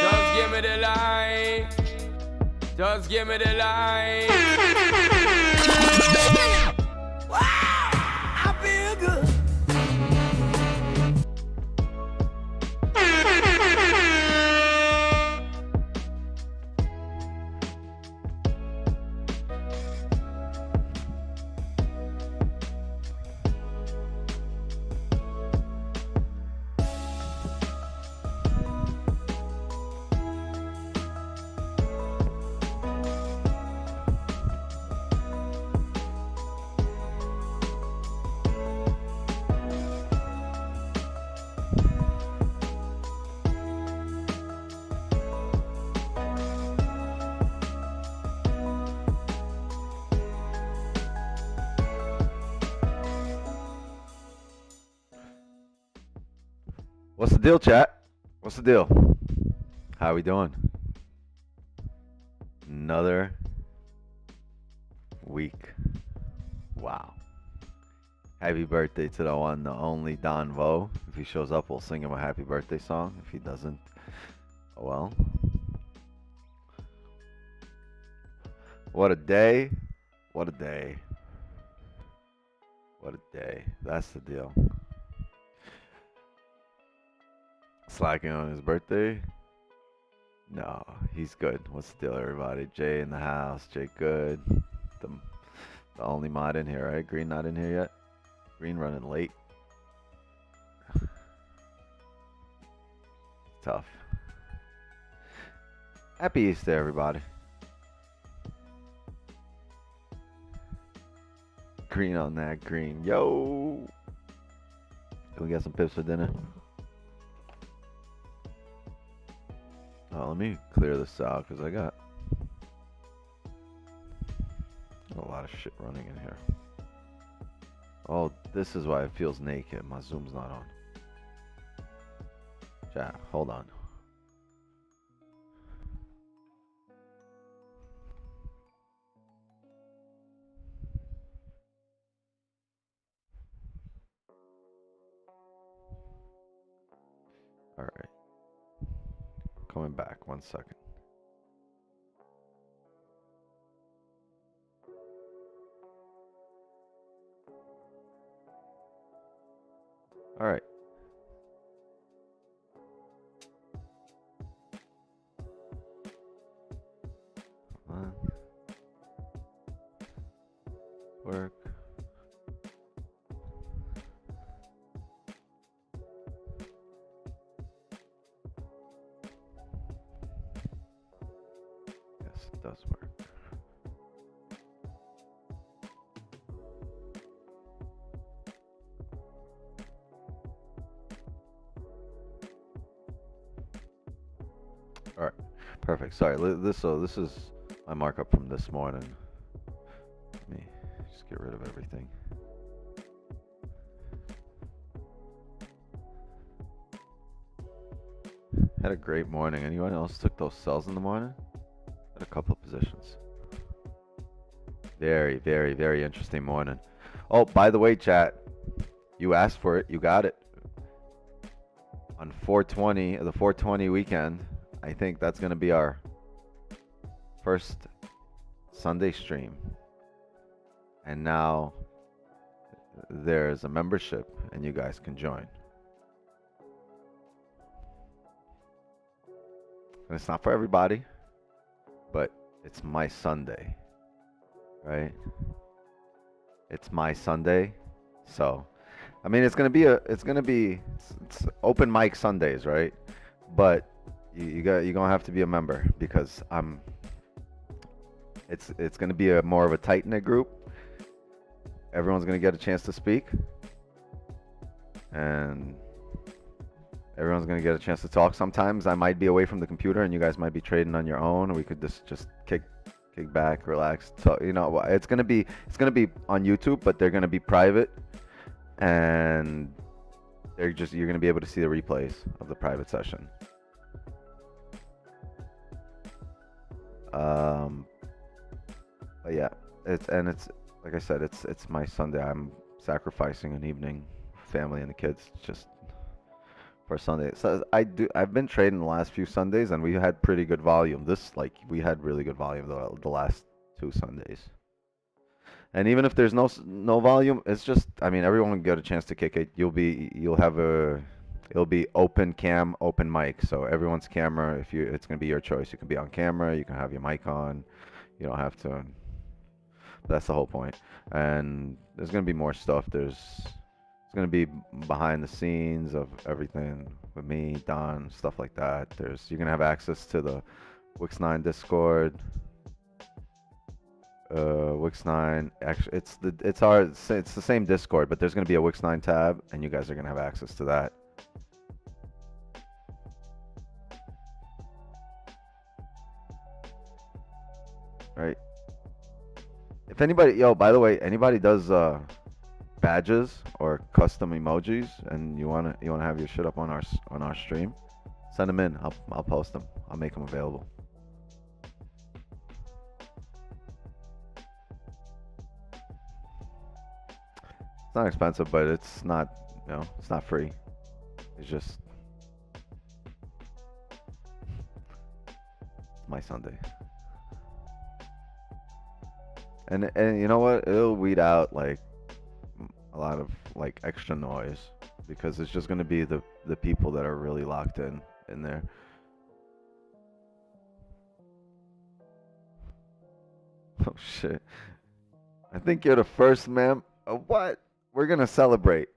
Just give me the light. Just give me the light. Wow, I feel good. What's the deal, chat? What's the deal? How we doing? Another week. Wow. Happy birthday to the one, the only Don Vo. If he shows up, we'll sing him a happy birthday song. If he doesn't, oh well. What a day. What a day. What a day. That's the deal. Slacking on his birthday? No, he's good. What's the deal, everybody? Jay in the house. Jay good. The only mod in here, right? Green not in here yet? Green running late. Tough. Happy Easter, everybody. Green on that green. Yo! Can we get some pips for dinner? Oh, let me clear this out because I got a lot of shit running in here. Oh, this is why it feels naked. My Zoom's not on. Chat, hold on. All right. Coming back, 1 second. All right. Work. Yes, it does work. All right, perfect. Sorry, this is my markup from this morning. Let me just get rid of everything. Had a great morning. Anyone else took those sells in the morning? Had a couple of positions. Very, very, very interesting morning. Oh, by the way, chat, you asked for it. You got it. On 420, the 420 weekend, I think that's going to be our first Sunday stream. And now there's a membership and you guys can join. And it's not for everybody, but it's my Sunday, right? It's my Sunday. So, I mean, it's open mic Sundays, right? But you're gonna have to be a member because it's gonna be more of a tight knit group. Everyone's gonna get a chance to speak, and everyone's gonna get a chance to talk. Sometimes I might be away from the computer, and you guys might be trading on your own. We could just kick back, relax. So it's gonna be on YouTube, but they're gonna be private, and you're gonna be able to see the replays of the private session. But yeah, it's like I said, it's my Sunday. I'm sacrificing an evening family and the kids just for Sunday. So I've been trading the last few Sundays and we had pretty good volume. We had really good volume the last 2 Sundays. And even if there's no volume, it's just, I mean, everyone will get a chance to kick it. It'll be open cam, open mic. So everyone's camera, it's gonna be your choice. You can be on camera, you can have your mic on. You don't have to. That's the whole point. And there's gonna be more stuff. It's gonna be behind the scenes of everything with me, Don, stuff like that. You're gonna have access to the Wix9 Discord. Wix9, actually, it's the same Discord, but there's gonna be a Wix9 tab, and you guys are gonna have access to that. Right. If anybody, by the way, anybody does badges or custom emojis, and you wanna have your shit up on our stream, send them in. I'll post them. I'll make them available. It's not expensive, but it's not, it's not free. It's just my Sunday. And you know what? It'll weed out like a lot of like extra noise because it's just gonna be the people that are really locked in there. Oh shit! I think you're the first what? We're gonna celebrate.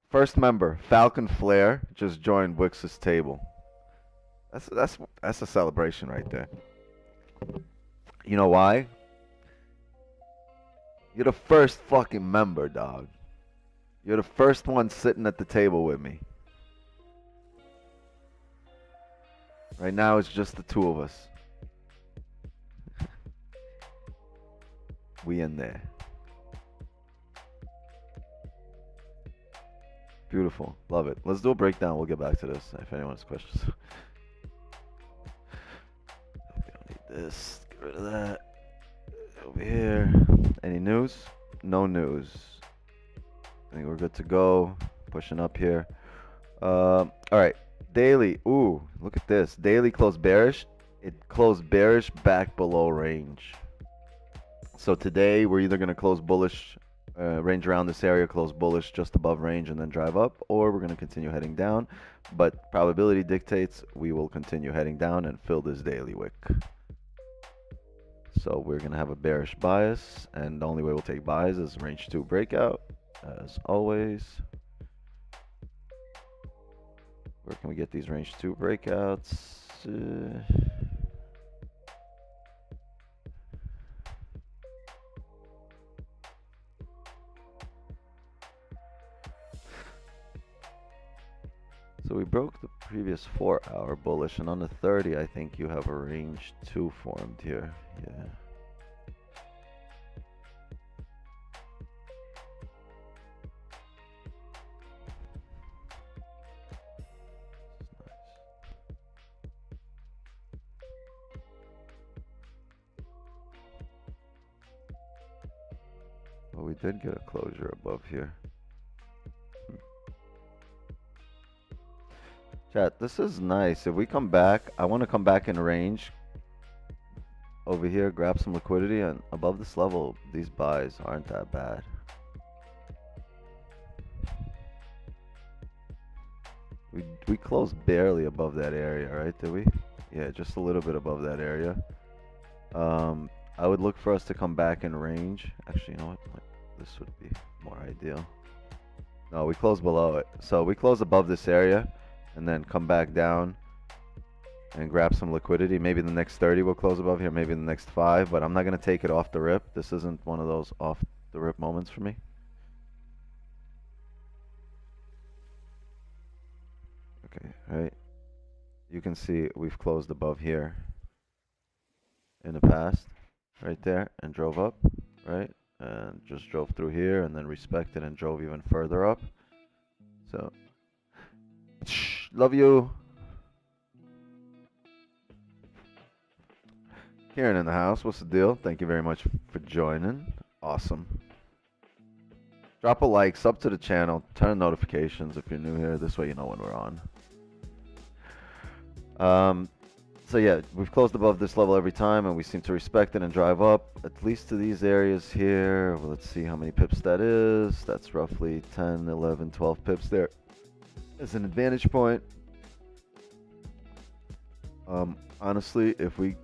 First member, Falcon Flair, just joined Wix's table. That's a celebration right there. You know why? You're the first fucking member, dog. You're the first one sitting at the table with me. Right now, it's just the two of us. We in there. Beautiful. Love it. Let's do a breakdown. We'll get back to this if anyone has questions. We don't need this. Get rid of that. Over here. Any news? No news. I think we're good to go. Pushing up here. All right. Daily. Ooh, look at this. Daily closed bearish. It closed bearish back below range. So today we're either going to close bullish, range around this area, close bullish just above range and then drive up, or we're going to continue heading down. But probability dictates we will continue heading down and fill this daily wick. So we're going to have a bearish bias, and the only way we'll take buys is range 2 breakout, as always. Where can we get these range 2 breakouts? So we broke the previous 4-hour bullish, and on the 30, I think you have a range 2 formed here. Yeah. Well, we did get a closure above here. Chat, this is nice. If we come back, I want to come back in range over here, grab some liquidity, and above this level, these buys aren't that bad. We closed barely above that area, right? Did we? Yeah, just a little bit above that area. I would look for us to come back in range. Actually, you know what? This would be more ideal. No, we closed below it. So we close above this area and then come back down and grab some liquidity. Maybe the next 30 will close above here, maybe the next 5, but I'm not going to take it off the rip. This isn't one of those off the rip moments for me. Okay, right. You can see we've closed above here in the past, right there, and drove up, right? And just drove through here and then respected and drove even further up. So, love you. Kieran in the house. What's the deal? Thank you very much for joining. Awesome. Drop a like, sub to the channel, turn on notifications if you're new here. This way you know when we're on. So yeah, we've closed above this level every time, and we seem to respect it and drive up, at least to these areas here. Well, let's see how many pips that is. That's roughly 10, 11, 12 pips there. It's an advantage point. Honestly, if we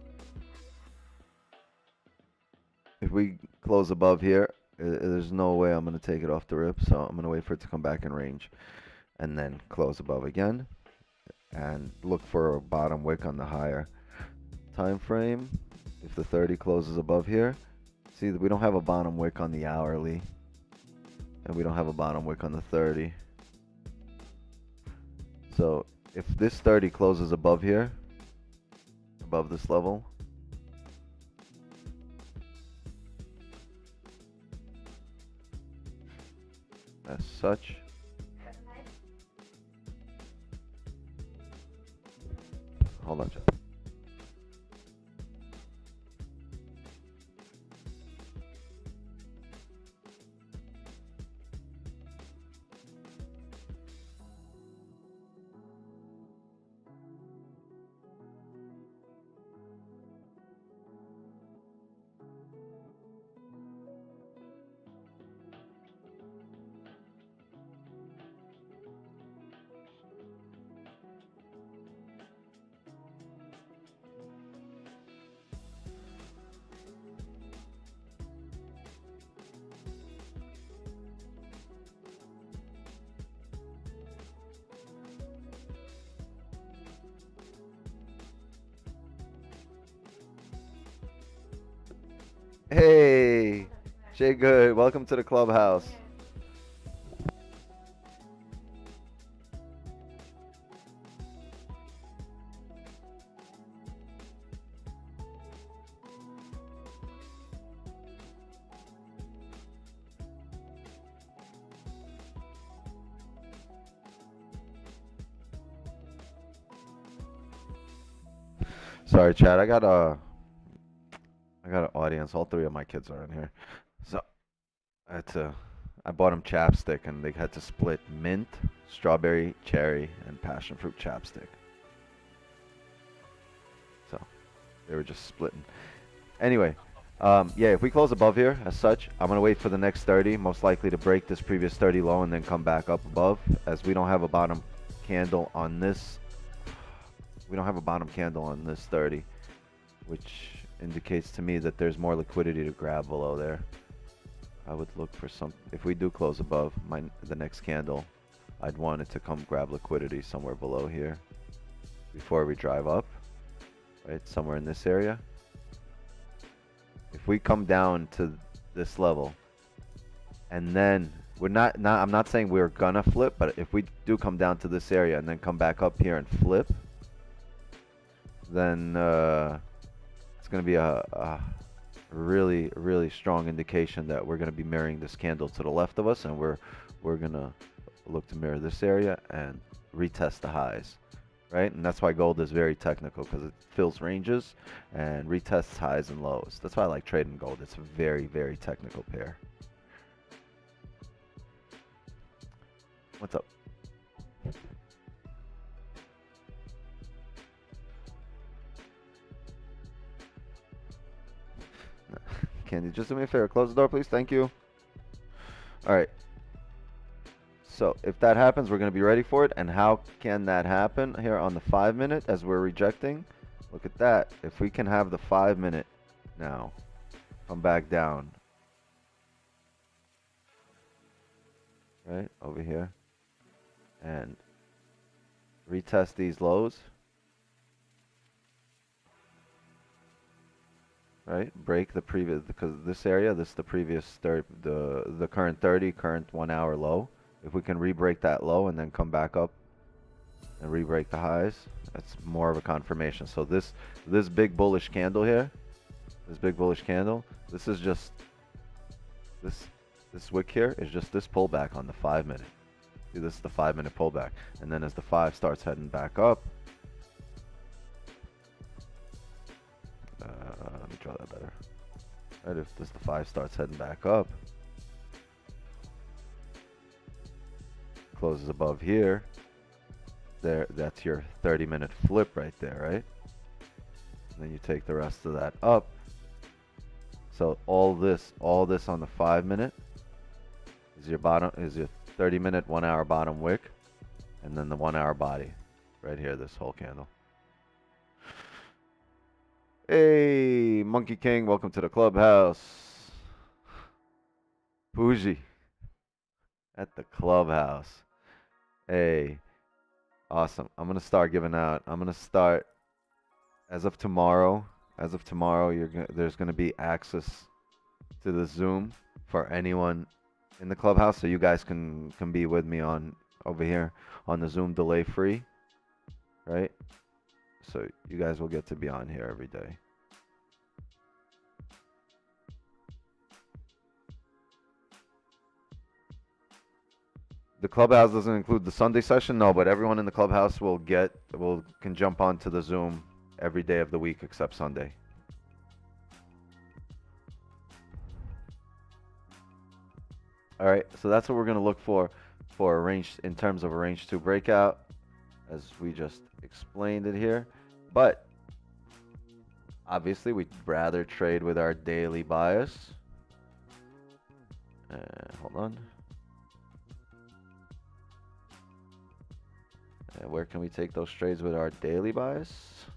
close above here, there's no way I'm going to take it off the rip, so I'm going to wait for it to come back in range and then close above again and look for a bottom wick on the higher time frame. If the 30 closes above here, see, we don't have a bottom wick on the hourly, and we don't have a bottom wick on the 30. So if this 30 closes above here, above this level, as such, hold on, Jeff. Hey, Jay Good, welcome to the clubhouse. Sorry, Chad. I got an audience. All three of my kids are in here, so I bought them chapstick, and they had to split mint, strawberry, cherry, and passion fruit chapstick. So they were just splitting. Anyway, yeah, if we close above here, as such, I'm gonna wait for the next 30, most likely to break this previous 30 low and then come back up above, as we don't have a bottom candle on this. We don't have a bottom candle on this 30, which indicates to me that there's more liquidity to grab below there. I would look for some. If we do close above the next candle, I'd want it to come grab liquidity somewhere below here before we drive up, right? Somewhere in this area. If we come down to this level, and then I'm not saying we're gonna flip, but if we do come down to this area and then come back up here and flip, then it's going to be a really, really strong indication that we're going to be mirroring this candle to the left of us, and we're going to look to mirror this area and retest the highs, right? And that's why gold is very technical, because it fills ranges and retests highs and lows. That's why I like trading gold. It's a very, very technical pair. What's up? Candy, just do me a favor. Close the door, please. Thank you. All right. So if that happens, we're going to be ready for it. And how can that happen? Here on the 5 minute, as we're rejecting. Look at that. If we can have the 5 minute now come back down. Right over here. And retest these lows. Right, break the previous, because this area, this is the previous the current 30, current 1 hour low. If we can re-break that low and then come back up and re-break the highs, that's more of a confirmation. So this big bullish candle here, this big bullish candle, this is just this wick here is just this pullback on the 5 minute. See, this is the 5 minute pullback, and then as the 5 starts heading back up. Let me draw that better. Right, if the 5 starts heading back up, closes above here, there, that's your 30-minute flip right there, right? And then you take the rest of that up. So all this on the 5-minute is your 30-minute 1 hour bottom wick, and then the 1 hour body right here, this whole candle. Hey, Monkey King, welcome to the clubhouse. Bougie at the clubhouse. Hey, awesome. I'm gonna start giving out. I'm gonna start as of tomorrow. As of tomorrow, there's gonna be access to the Zoom for anyone in the clubhouse, so you guys can be with me on over here on the Zoom delay free, right? So you guys will get to be on here every day. The clubhouse doesn't include the Sunday session, no, but everyone in the clubhouse can jump onto the Zoom every day of the week except Sunday. All right, so that's what we're gonna look for a range in terms of a range 2 breakout, as we just explained it here. But obviously, we'd rather trade with our daily bias. Hold on. Where can we take those trades with our daily bias?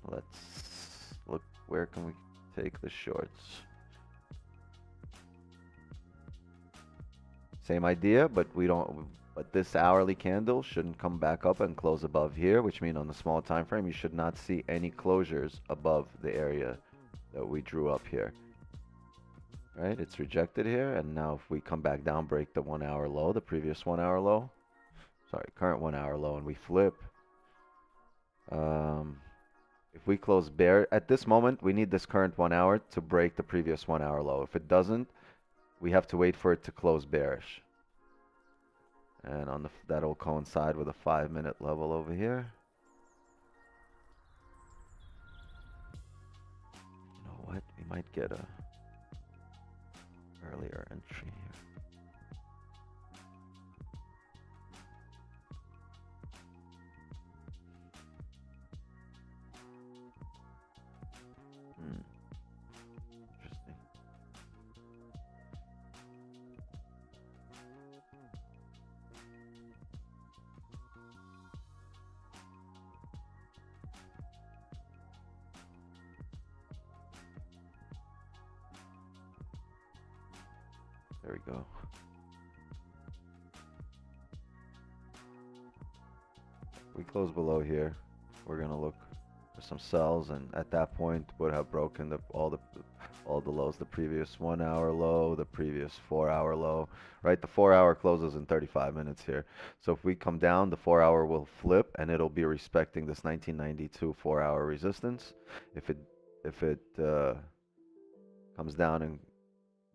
Let's look. Where can we take the shorts? Same idea, but we don't. But this hourly candle shouldn't come back up and close above here, which means on the small time frame, you should not see any closures above the area that we drew up here. Right? It's rejected here, and now if we come back down, break the 1 hour low, the previous 1 hour low. Sorry, current 1 hour low, and we flip. If we close bear at this moment, we need this current 1 hour to break the previous 1 hour low. If it doesn't, we have to wait for it to close bearish. And on that'll coincide with a 5-minute level over here. You know what? We might get a earlier entry here. Interesting. There we go. We close below here. We're gonna look for some sells, and at that point would have broken all the lows, the previous 1 hour low, the previous 4 hour low, right? The 4 hour closes in 35 minutes here. So if we come down, the 4 hour will flip, and it'll be respecting this 1992 4 hour resistance. If it comes down and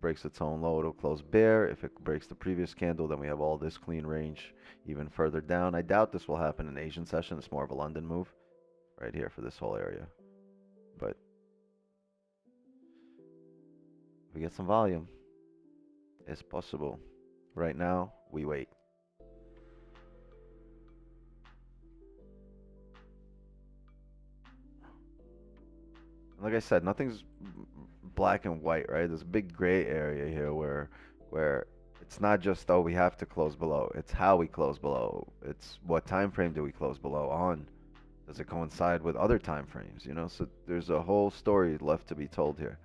breaks its own low, it'll close bear. If it breaks the previous candle, then we have all this clean range even further down. I doubt this will happen in Asian session. It's more of a London move right here for this whole area. But if we get some volume, it's possible. Right now, we wait. Like I said, nothing's black and white, right? There's a big gray area here where it's not just, oh, we have to close below. It's how we close below. It's what time frame do we close below on? Does it coincide with other time frames? You know, so there's a whole story left to be told here.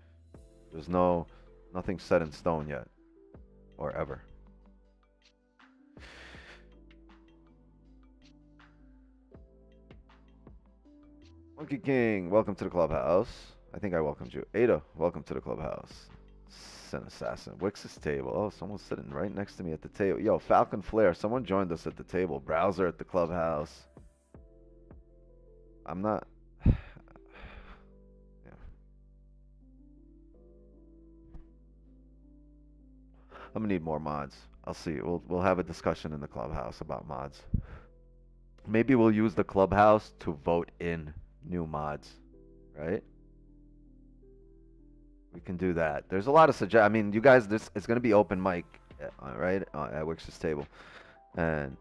There's nothing set in stone yet, or ever. Monkey King, welcome to the clubhouse. I think I welcomed you. Ada, welcome to the clubhouse. Sin Assassin, Wix's table. Oh, someone's sitting right next to me at the table. Yo, Falcon Flare, someone joined us at the table. Browser at the clubhouse. I'm not. Yeah. I'm gonna need more mods. I'll see. We'll have a discussion in the clubhouse about mods. Maybe we'll use the clubhouse to vote in new mods, right? We can do that. There's a lot of I mean, you guys, this it's gonna be open mic, right, at Wix's table, and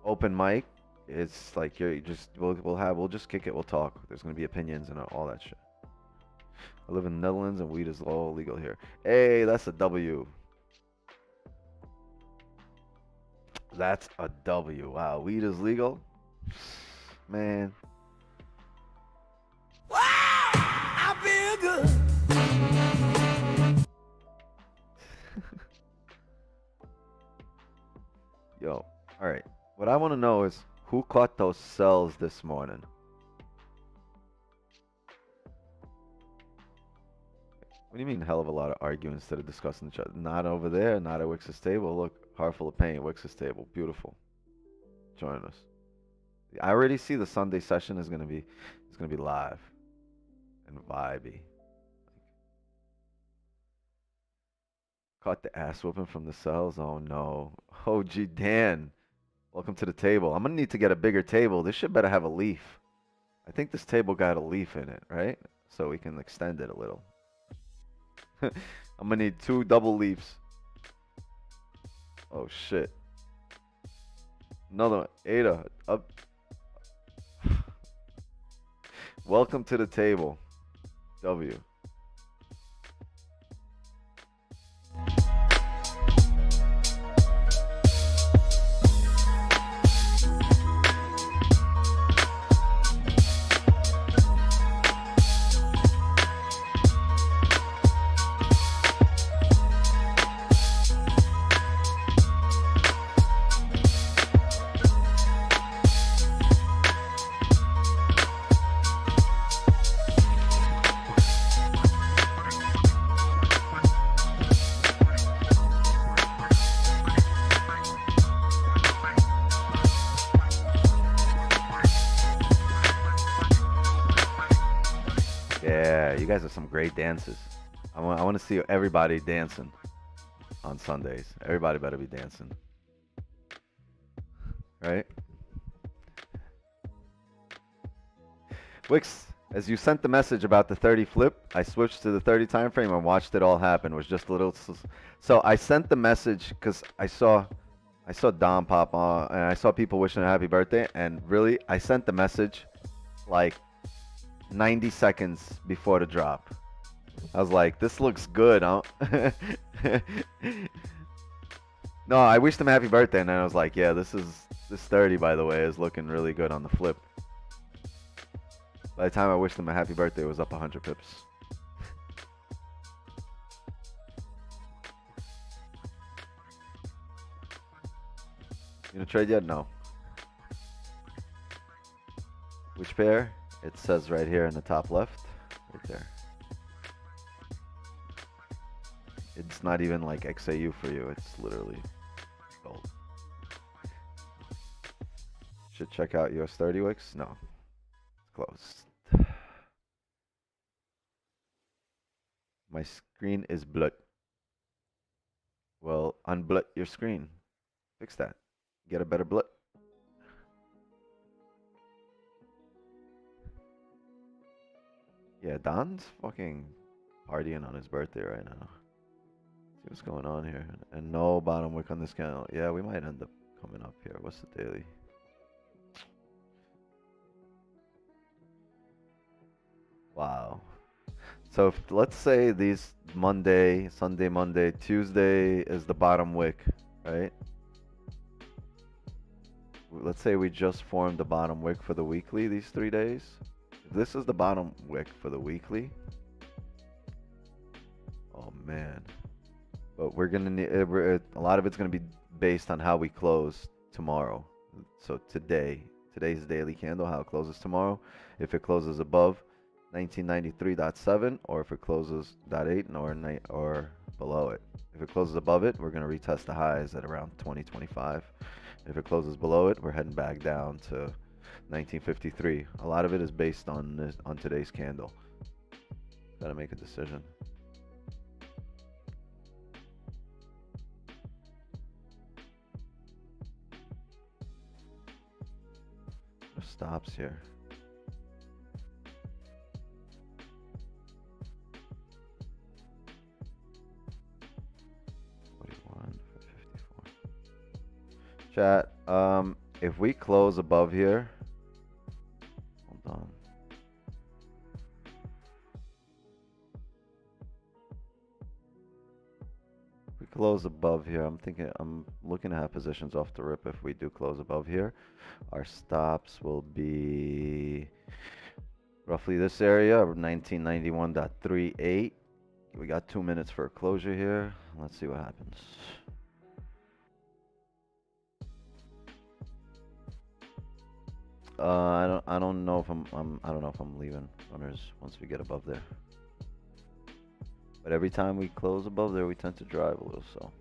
open mic. It's like you're just we'll just kick it. We'll talk. There's gonna be opinions and all that shit. I live in the Netherlands and weed is all legal here. Hey, that's a W. That's a W. Wow, weed is legal, man. Wow, I feel good. Yo, all right. What I want to know is who caught those cells this morning. What do you mean, hell of a lot of arguing instead of discussing each other? Not over there, not at Wix's table. Look, heart full of pain, Wix's table. Beautiful. Join us. I already see the Sunday session is gonna be, it's gonna be live and vibey. Caught the ass whooping from the cells. Oh no. OG Dan, welcome to the table. I'm gonna need to get a bigger table. This shit better have a leaf. I think this table got a leaf in it, right? So we can extend it a little. I'm gonna need 2 double leaves. Oh shit. Another one. Ada, up. Welcome to the table. W. Yeah, you guys have some great dances. I want to see everybody dancing on Sundays. Everybody better be dancing. Right? Wix, as you sent the message about the 30 flip, I switched to the 30 time frame and watched it all happen. It was just a little. So I sent the message because I saw Dom pop on and I saw people wishing a happy birthday. And really, I sent the message like 90 seconds before the drop. I was like, this looks good, huh? No, I wished him happy birthday, and then I was like, yeah, this 30, by the way, is looking really good on the flip. By the time I wished him a happy birthday, it was up 100 pips. You gonna trade yet? No. Which pair? It says right here in the top left. Right there. It's not even like XAU for you. It's literally gold. Should check out US 30 Wix? No. It's closed. My screen is blood. Well, unblut your screen. Fix that. Get a better blood. Yeah, Don's fucking partying on his birthday right now. See what's going on here. And no bottom wick on this candle. Yeah, we might end up coming up here. What's the daily? Wow. So if, let's say these Monday, Sunday, Monday, Tuesday is the bottom wick, right? Let's say we just formed the bottom wick for the weekly these 3 days. If this is the bottom wick for the weekly. Oh man. But we're gonna need a lot of it's gonna be based on how we close tomorrow. So today's daily candle, how it closes tomorrow. If it closes above 1993.7 or if it closes .8 or below it. If it closes above it, we're gonna retest the highs at around 2025. If it closes below it, we're heading back down to 1953. A lot of it is based on today's candle. Gotta make a decision. Stops here. Chat. If we close above here, hold on. If we close above here, I'm looking to have positions off the rip if we do close above here. Our stops will be roughly this area of 1991.38. We got 2 minutes for a closure here. Let's see what happens. I don't know if I don't know if I'm leaving runners once we get above there. But every time we close above there, we tend to drive a little, so.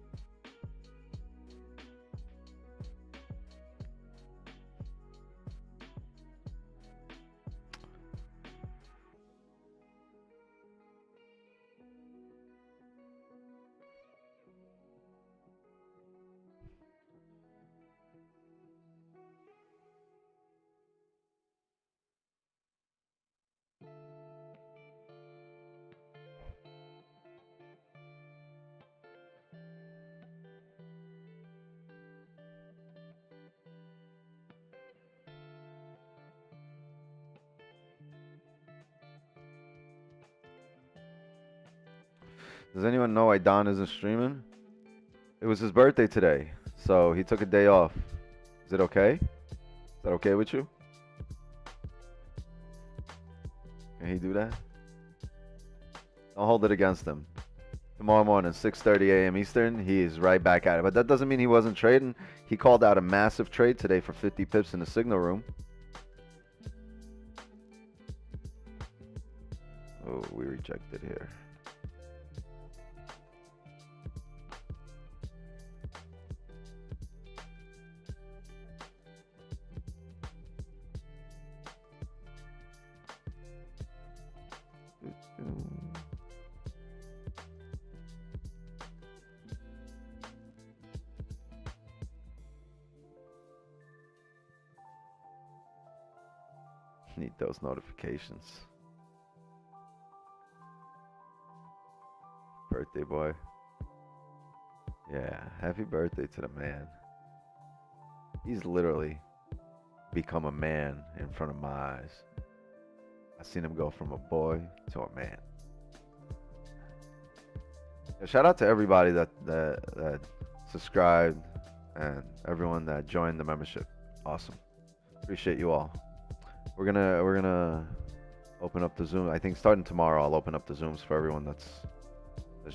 Does anyone know why Don isn't streaming? It was his birthday today, so he took a day off. Is it okay? Is that okay with you? Can he do that? Don't hold it against him. Tomorrow morning, 6:30 a.m. Eastern, he is right back at it. But that doesn't mean he wasn't trading. He called out a massive trade today for 50 pips in the signal room. Oh, we rejected here. Need those notifications. Birthday boy. Yeah, happy birthday to the man. He's literally become a man in front of my eyes. I seen him go from a boy to a man. Yeah, shout out to everybody that subscribed and everyone that joined the membership. Awesome. Appreciate you all. We're gonna open up the Zoom. I think starting tomorrow, I'll open up the Zooms for everyone that's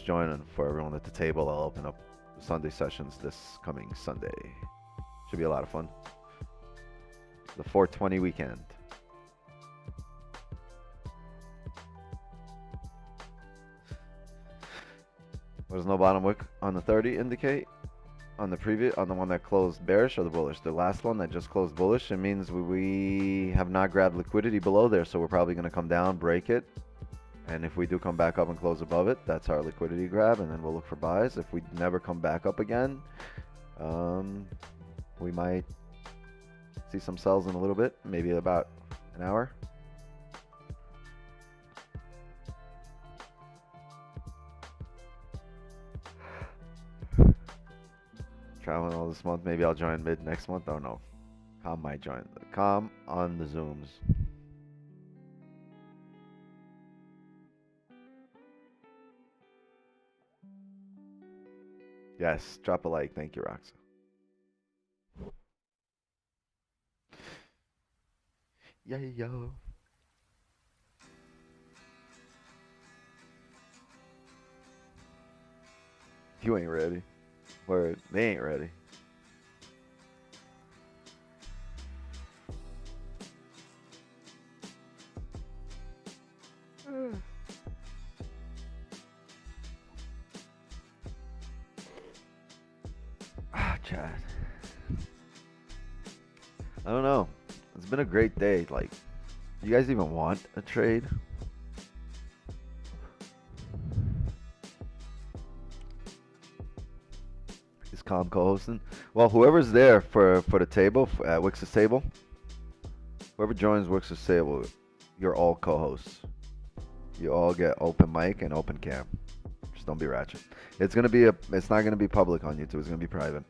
joining. For everyone at the table, I'll open up the Sunday sessions this coming Sunday. Should be a lot of fun. The 420 weekend. What does no bottom wick on the 30 indicate? On the one that closed bearish or the bullish? The last one that just closed bullish, it means we have not grabbed liquidity below there, so we're probably going to come down, break it, and if we do come back up and close above it, that's our liquidity grab, and then we'll look for buys. If we never come back up again, we might see some sells in a little bit, maybe about an hour. Traveling all this month. Maybe I'll join mid next month. I don't know. Com might join. Com on the Zooms. Yes, drop a like. Thank you, Roxa. Yeah, yo. You ain't ready. Word, they ain't ready. Chad. I don't know. It's been a great day. Like, you guys even want a trade? Is Calm co-hosting? Well, whoever's there for the table, at Wix's table, whoever joins Wix's table, you're all co-hosts. You all get open mic and open cam. Just don't be ratchet. It's gonna be it's not gonna be public on YouTube. It's gonna be private,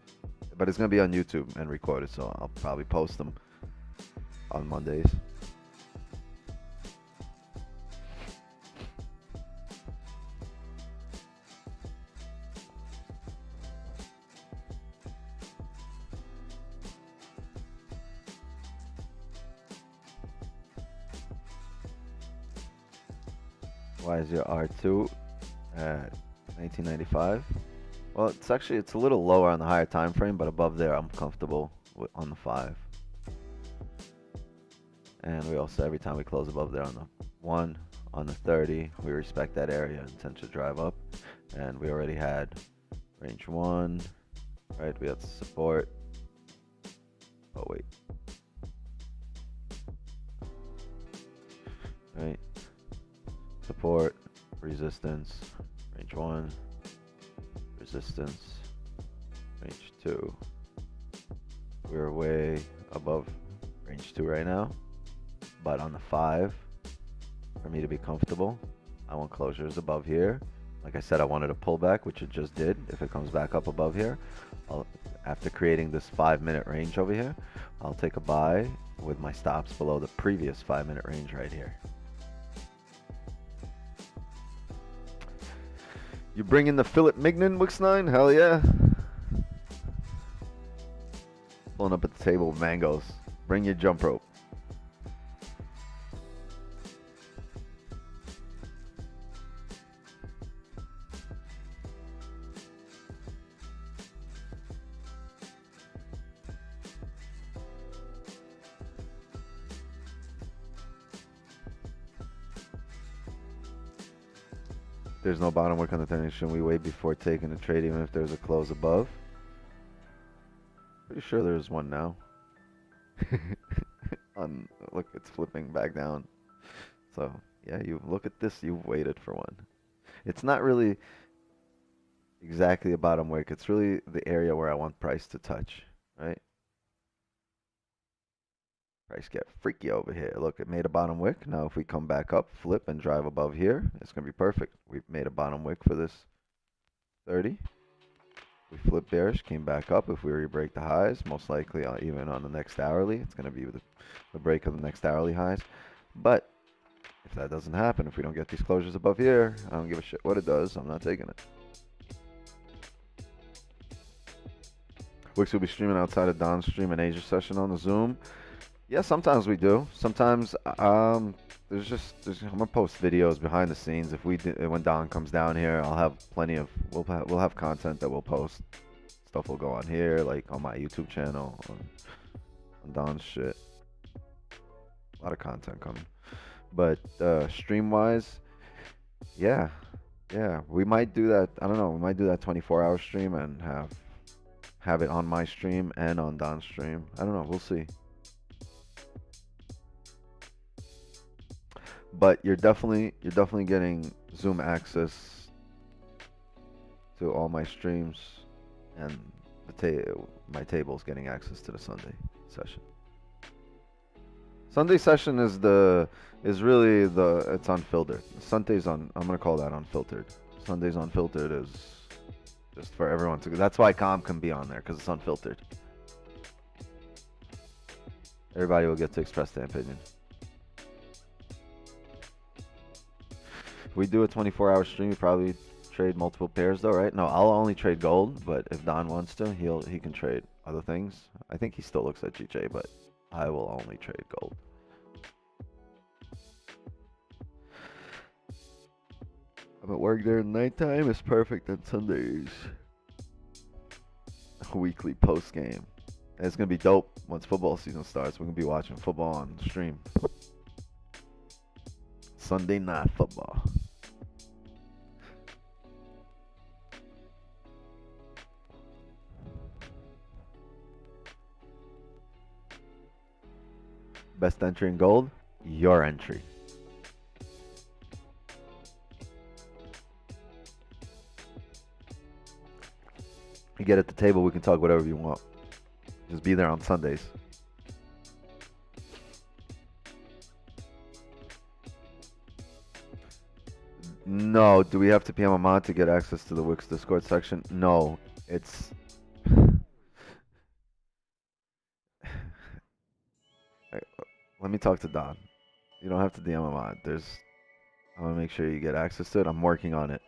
but it's gonna be on YouTube and recorded. So I'll probably post them on Mondays. Why is your R2 at 1995? Well, it's a little lower on the higher time frame, but above there I'm comfortable with, on the 5. And we also, every time we close above there on the 1, on the 30, we respect that area and tend to drive up. And we already had range 1, right? We had support. Oh wait. Right. Support, resistance, range 1, resistance, range 2. We're way above range 2 right now, but on the 5, for me to be comfortable, I want closures above here. Like I said, I wanted a pullback, which it just did. If it comes back up above here, after creating this 5-minute range over here, I'll take a buy with my stops below the previous 5-minute range right here. You bring in the Philip Mignon, Wix9? Hell yeah. Pulling up at the table with mangoes. Bring your jump rope. There's no bottom wick on the 10. Shouldn't we wait before taking the trade even if there's a close above? Pretty sure there's one now. Look, it's flipping back down. So yeah, you look at this, you've waited for one. It's not really exactly a bottom wick. It's really the area where I want price to touch, right? Price get freaky over here. Look, it made a bottom wick. Now if we come back up, flip, and drive above here, it's going to be perfect. We've made a bottom wick for this 30. We flip bearish, came back up. If we re-break the highs, most likely even on the next hourly, it's going to be the break of the next hourly highs. But if that doesn't happen, if we don't get these closures above here, I don't give a shit what it does. I'm not taking it. Wix will be streaming outside of Don's stream and Asia session on the Zoom. Yeah, sometimes we do. Sometimes I'm gonna post videos behind the scenes. When Don comes down here, I'll have plenty of we'll have content that we'll post. Stuff will go on here, like on my YouTube channel, on Don's shit. A lot of content coming. But stream wise, yeah, we might do that. I don't know. We might do that 24-hour stream and have it on my stream and on Don's stream. I don't know. We'll see. But you're definitely getting Zoom access to all my streams, and my table's getting access to the Sunday session. Sunday session is really it's unfiltered. Sunday's I'm gonna call that unfiltered. Sunday's unfiltered is just for everyone to. That's why Calm can be on there, because it's unfiltered. Everybody will get to express their opinion. If we do a 24-hour stream, we probably trade multiple pairs though, right? No, I'll only trade gold, but if Don wants to, he can trade other things. I think he still looks at GJ, but I will only trade gold. I'm at work during nighttime. It's perfect on Sundays. Weekly post game. And it's gonna be dope once football season starts. We're gonna be watching football on stream. Sunday night football. Best entry in gold? Your entry. You get at the table, we can talk whatever you want. Just be there on Sundays. No, do we have to PM a mod to get access to the Wix Discord section? No, it's... Let me talk to Don. You don't have to DM a mod. I'm gonna make sure you get access to it. I'm working on it.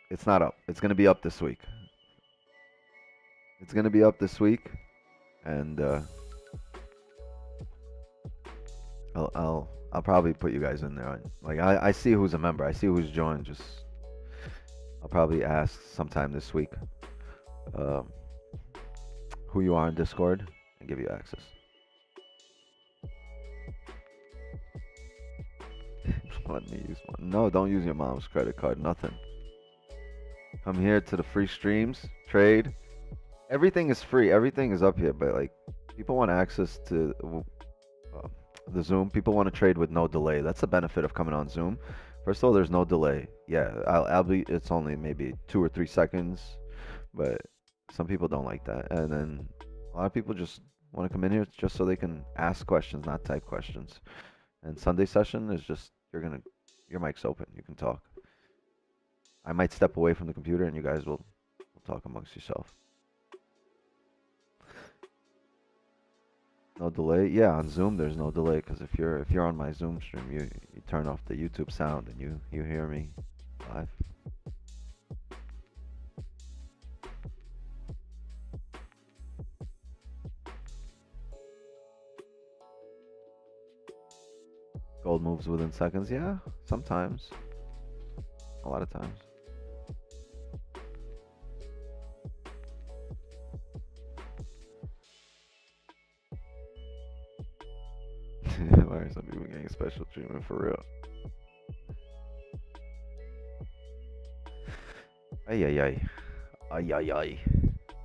It's not up. It's gonna be up this week. It's gonna be up this week, and I'll probably put you guys in there. Like I see who's a member. I see who's joined. Just I'll probably ask sometime this week um, who you are in Discord and give you access. Let me use one. No, don't use your mom's credit card. Nothing. Come here to the free streams, trade. Everything is free. Everything is up here. But like, people want access to the Zoom. People want to trade with no delay. That's the benefit of coming on Zoom. First of all, there's no delay. Yeah, I'll be. It's only maybe 2 or 3 seconds, but some people don't like that. And then a lot of people just want to come in here just so they can ask questions, not type questions. And Sunday session is just your mic's open. You can talk. I might step away from the computer and you guys will talk amongst yourself. No delay? Yeah, on Zoom there's no delay because if you're on my Zoom stream, you turn off the YouTube sound and you hear me live. Gold moves within seconds? Yeah, sometimes. A lot of times. Why are some people getting special treatment for real? Ay ay ay. Ay ay ay.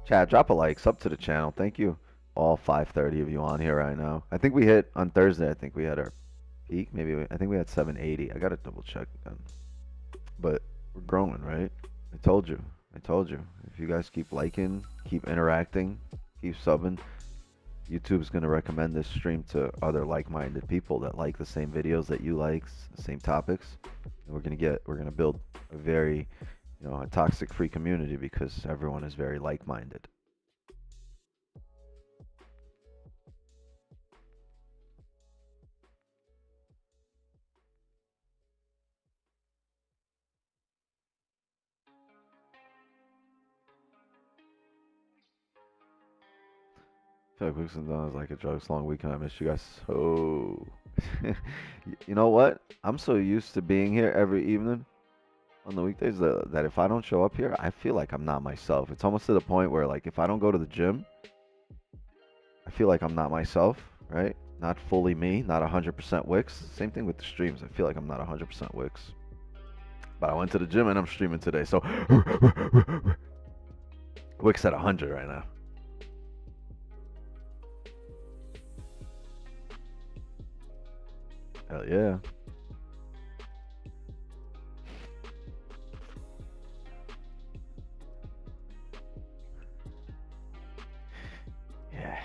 Chat, drop a like, sub to the channel. Thank you. All 530 of you on here right now. I think we hit on Thursday. I think we had our peak. I think we had 780. I gotta double check again. But we're growing, right? I told you. If you guys keep liking, keep interacting, keep subbing, YouTube's gonna recommend this stream to other like-minded people that like the same videos that you like, the same topics, and we're gonna build a very, a toxic-free community because everyone is very like-minded. I feel like Weeks and Dawn is like a drugs long weekend. I miss you guys so. You know what? I'm so used to being here every evening on the weekdays that if I don't show up here, I feel like I'm not myself. It's almost to the point where like if I don't go to the gym, I feel like I'm not myself, right? Not fully me, not 100% Wix. Same thing with the streams. I feel like I'm not 100% Wix. But I went to the gym and I'm streaming today, so Wix at 100 right now. Hell yeah. Yeah.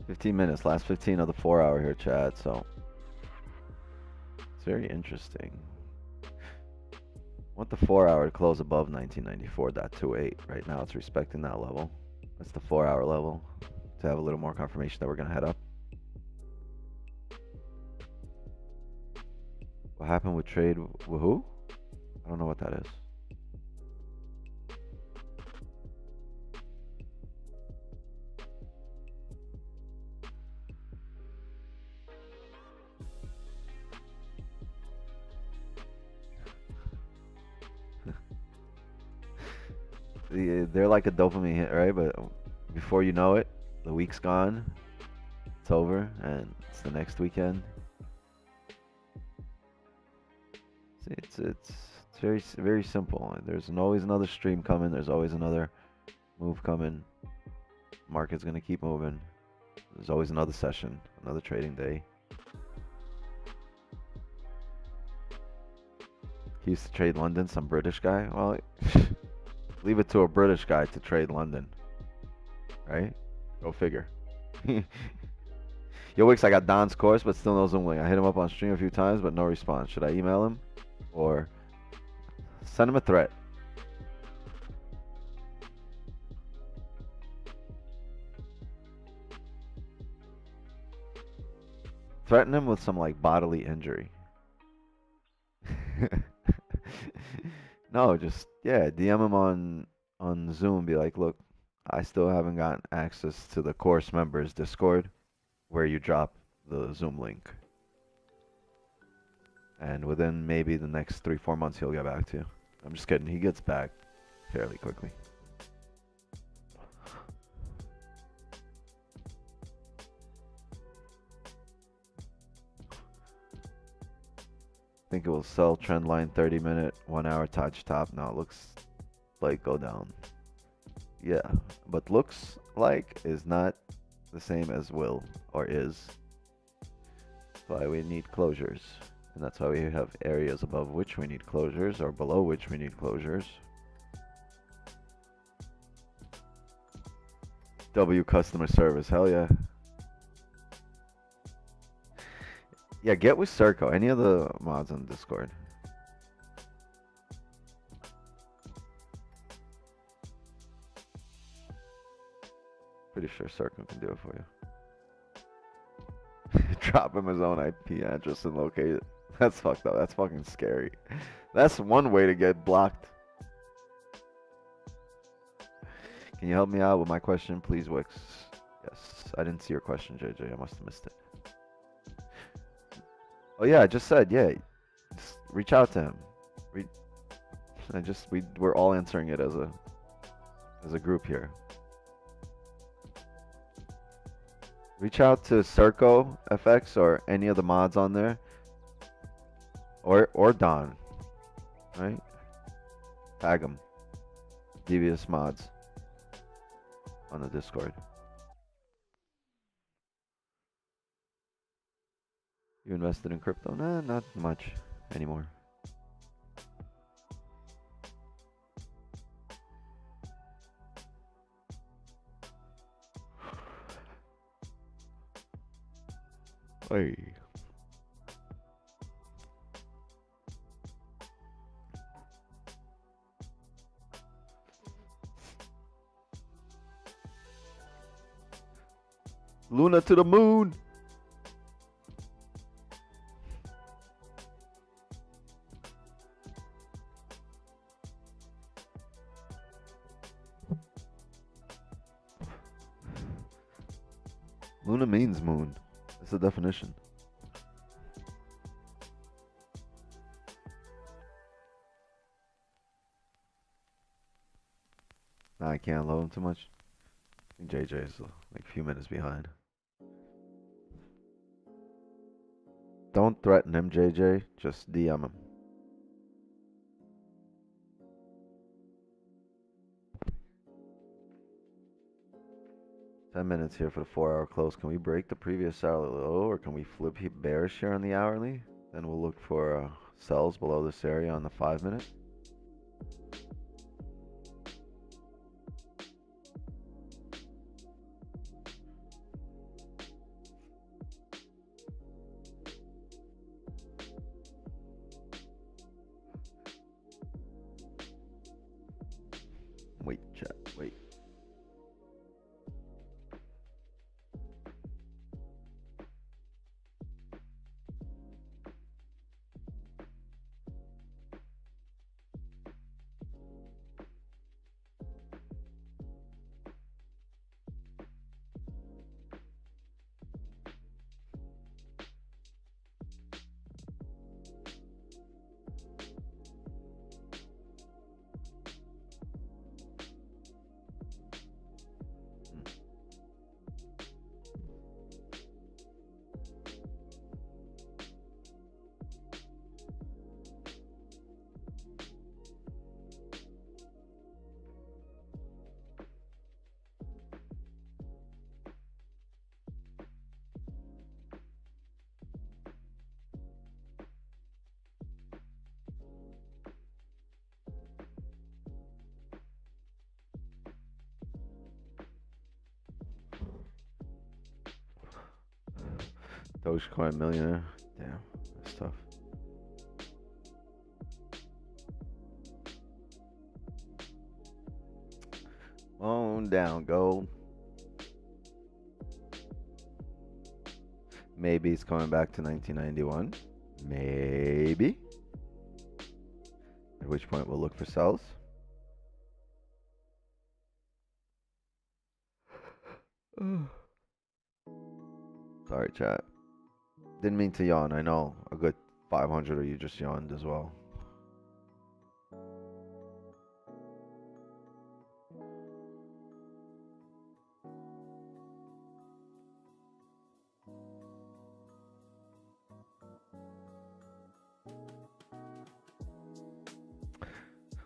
$15, last 15 of the 4-hour here, Chad. So it's very interesting. I want the 4-hour to close above 1994.28. Right now, it's respecting that level. That's the 4-hour level. To have a little more confirmation that we're gonna head up. What happened with trade with who? I don't know what that is. They're like a dopamine hit, right? But before you know it, the week's gone. It's over, and it's the next weekend. It's very very simple. There's always another stream coming. There's always another move coming. Market's gonna keep moving. There's always another session, another trading day. He used to trade London, some British guy. Well, leave it to a British guy to trade London, right? Go figure. Yo, Wix, I got Don's course, but still no Zoom link. I hit him up on stream a few times, but no response. Should I email him or send him a threat? Threaten him with some like bodily injury. No, just yeah, DM him on Zoom. Be like, look, I still haven't gotten access to the course members Discord, where you drop the Zoom link. And within maybe the next 3-4 months, he'll get back to you. I'm just kidding. He gets back fairly quickly. Think it will sell trend line 30-minute, 1-hour touch top. No, it looks like go down. Yeah, but looks like is not the same as will or is. That's why we need closures. And that's why we have areas above which we need closures or below which we need closures. W customer service, hell yeah. Yeah, get with Circo. Any of the mods on Discord. Pretty sure Circo can do it for you. Drop him his own IP address and locate it. That's fucked up. That's fucking scary. That's one way to get blocked. Can you help me out with my question, please, Wix? Yes. I didn't see your question, JJ. I must have missed it. Oh yeah, I just said, yeah. Just reach out to him. We're all answering it as a group here. Reach out to Circo FX or any of the mods on there. Or Don. Right? Tag him. Devious mods on the Discord. You invested in crypto? Nah, not much anymore. Hey. Luna to the moon. Luna means moon. That's the definition. Nah, I can't load him too much. I think JJ's like a few minutes behind. Don't threaten him, JJ. Just DM him. $10 here for the 4-hour close. Can we break the previous hourly low, or can we flip bearish here on the hourly? Then we'll look for sells below this area on the 5-minute. Wait, chat, wait. Dogecoin millionaire. Damn, that's tough. On down, gold. Maybe it's coming back to 1991. Maybe. At which point we'll look for sells. Sorry, chat. Didn't mean to yawn. I know a good 500 of you just yawned as well.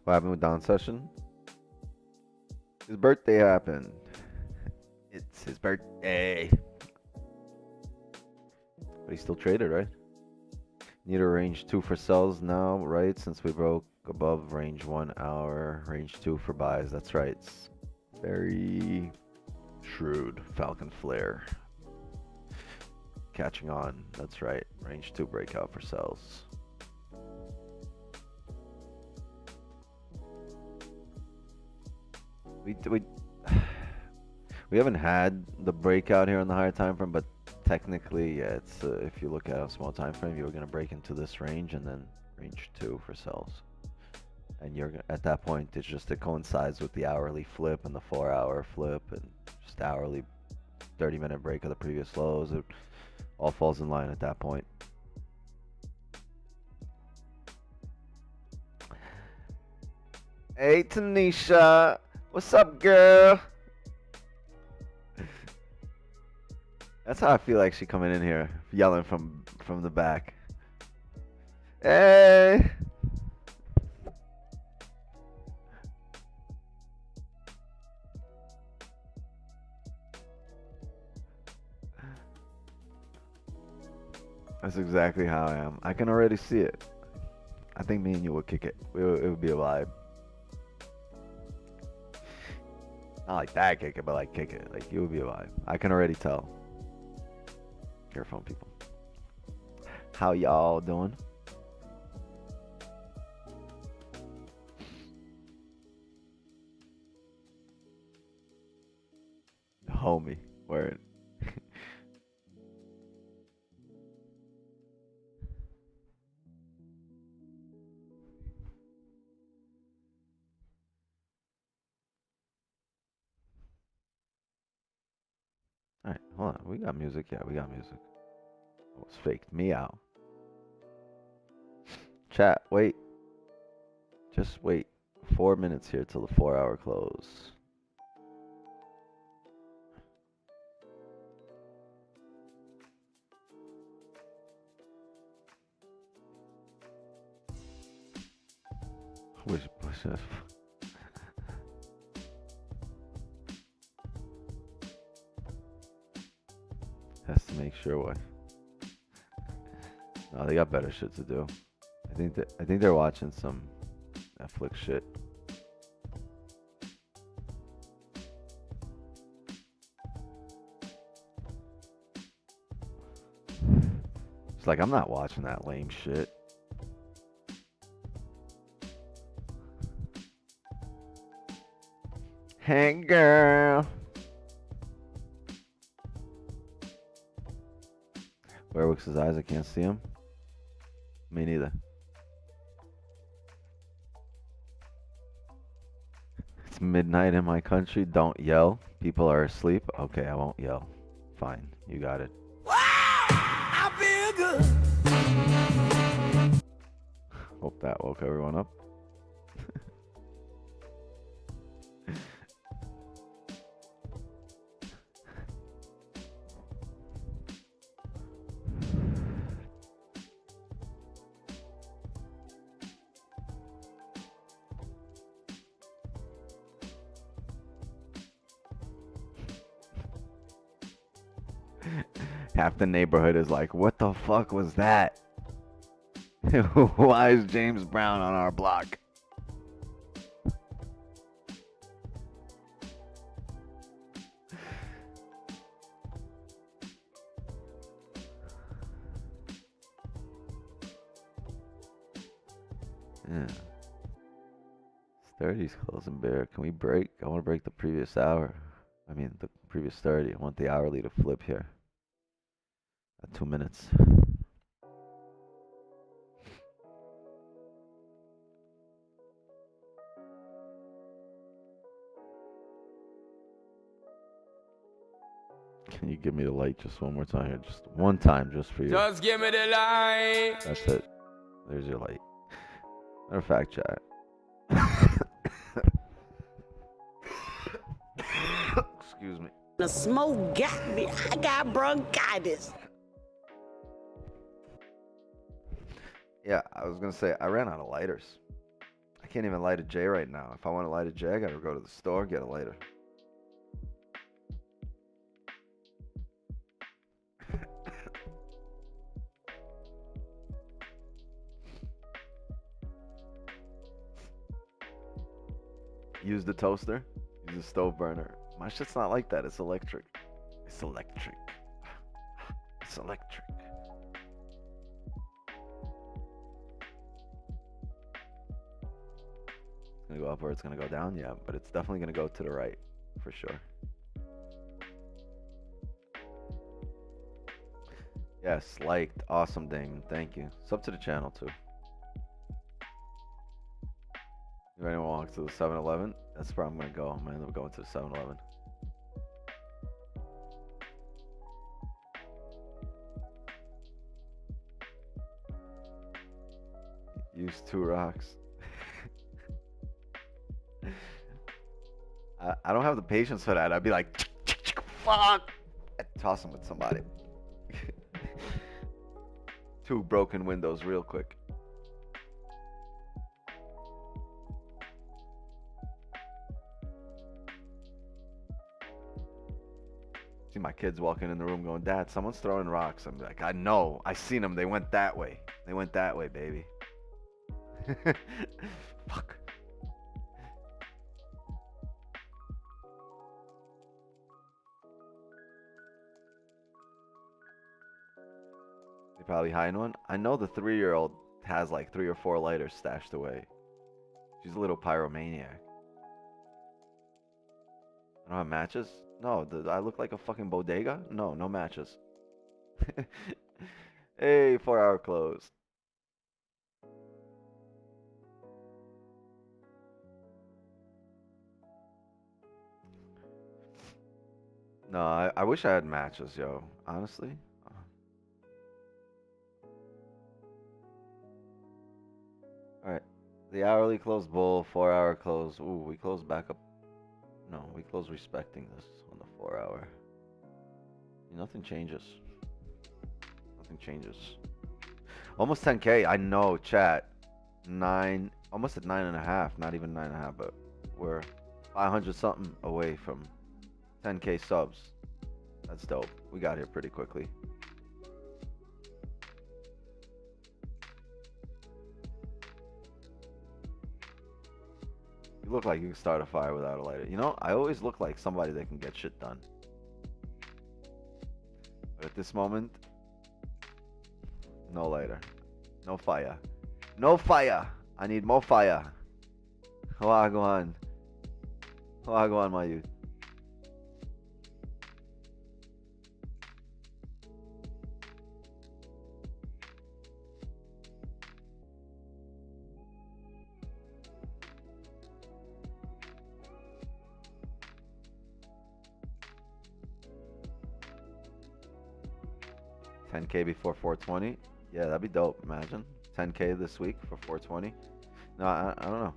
What happened with Don's session? His birthday happened. It's his birthday. But he still traded, right? Need a range 2 for sells now, right? Since we broke above range 1 hour, range 2 for buys. That's right. It's very shrewd. Falcon flare. Catching on. That's right. Range 2 breakout for sells. We haven't had the breakout here on the higher time frame, but technically, yeah, it's if you look at a small time frame, you're gonna break into this range and then range 2 for sells. And you're at that point, it's just it coincides with the hourly flip and the 4-hour flip and just hourly 30-minute break of the previous lows. It all falls in line at that point. Hey Tanisha, what's up, girl? That's how I feel like she coming in here, yelling from the back. Hey. That's exactly how I am. I can already see it. I think me and you would kick it. It would be a vibe. Not like that kick it, but like kick it. Like it would be a vibe. I can already tell. Careful, people. How y'all doing? Homie, word. Alright, hold on. We got music. Yeah, we got music. Oh, it's faked me out. Chat, wait. Just wait. 4 minutes here till the 4-hour close. Wish has to make sure what. No, they got better shit to do. I think they're watching some Netflix shit. It's like I'm not watching that lame shit. Hey girl. Where works his eyes? I can't see him. Me neither. It's midnight in my country. Don't yell. People are asleep. Okay, I won't yell. Fine. You got it. Wow, I feel good. Hope that woke everyone up. Half the neighborhood is like, what the fuck was that? Why is James Brown on our block? Yeah. Sturdy's closing bear. Can we break? I want to break the previous hour. I mean, the previous 30. I want the hourly to flip here at 2 minutes. Can you give me the light just one more time here? Just one time, just for you. Just give me the light. That's it. There's your light. Matter of fact, chat. Excuse me. The smoke got me. I got bronchitis. Yeah, I was gonna say I ran out of lighters. I can't even light a J right now. If I want to light a J, I gotta go to the store, get a lighter. Use the toaster. Use the stove burner. My shit's not like that. It's electric. It's electric. It's electric. It's gonna go up or it's gonna go down, yeah, but it's definitely gonna go to the right for sure. Yes, liked. Awesome, Damon. Thank you. Sub to the channel too. If anyone walks to the 7-Eleven, that's where I'm gonna go. I'm gonna end up going to the 7-Eleven. Use 2 rocks. I don't have the patience for that. I'd be like, fuck! I'd toss them with somebody. 2 broken windows real quick. See my kids walking in the room going, Dad, someone's throwing rocks. I'm like, I know. I seen them. They went that way. They went that way, baby. Fuck. They probably hiding one. I know the 3-year-old has like 3 or 4 lighters stashed away. She's a little pyromaniac. I don't have matches? No, I look like a fucking bodega? No, no matches. Hey, 4-hour close. No, I wish I had matches, yo. Honestly. Alright. The hourly close bull, 4-hour close. Ooh, we closed back up. No, we closed respecting this on the 4-hour. Nothing changes. Nothing changes. Almost 10K. I know, chat. 9, almost at 9.5. Not even 9.5, but we're 500 something away from 10K subs. That's dope. We got here pretty quickly. You look like you can start a fire without a lighter. You know, I always look like somebody that can get shit done. But at this moment, no lighter. No fire. No fire! I need more fire. Wagwan. Wagwan, my youth. $10K before 420. Yeah, that'd be dope. Imagine 10K this week for 420. No, I don't know.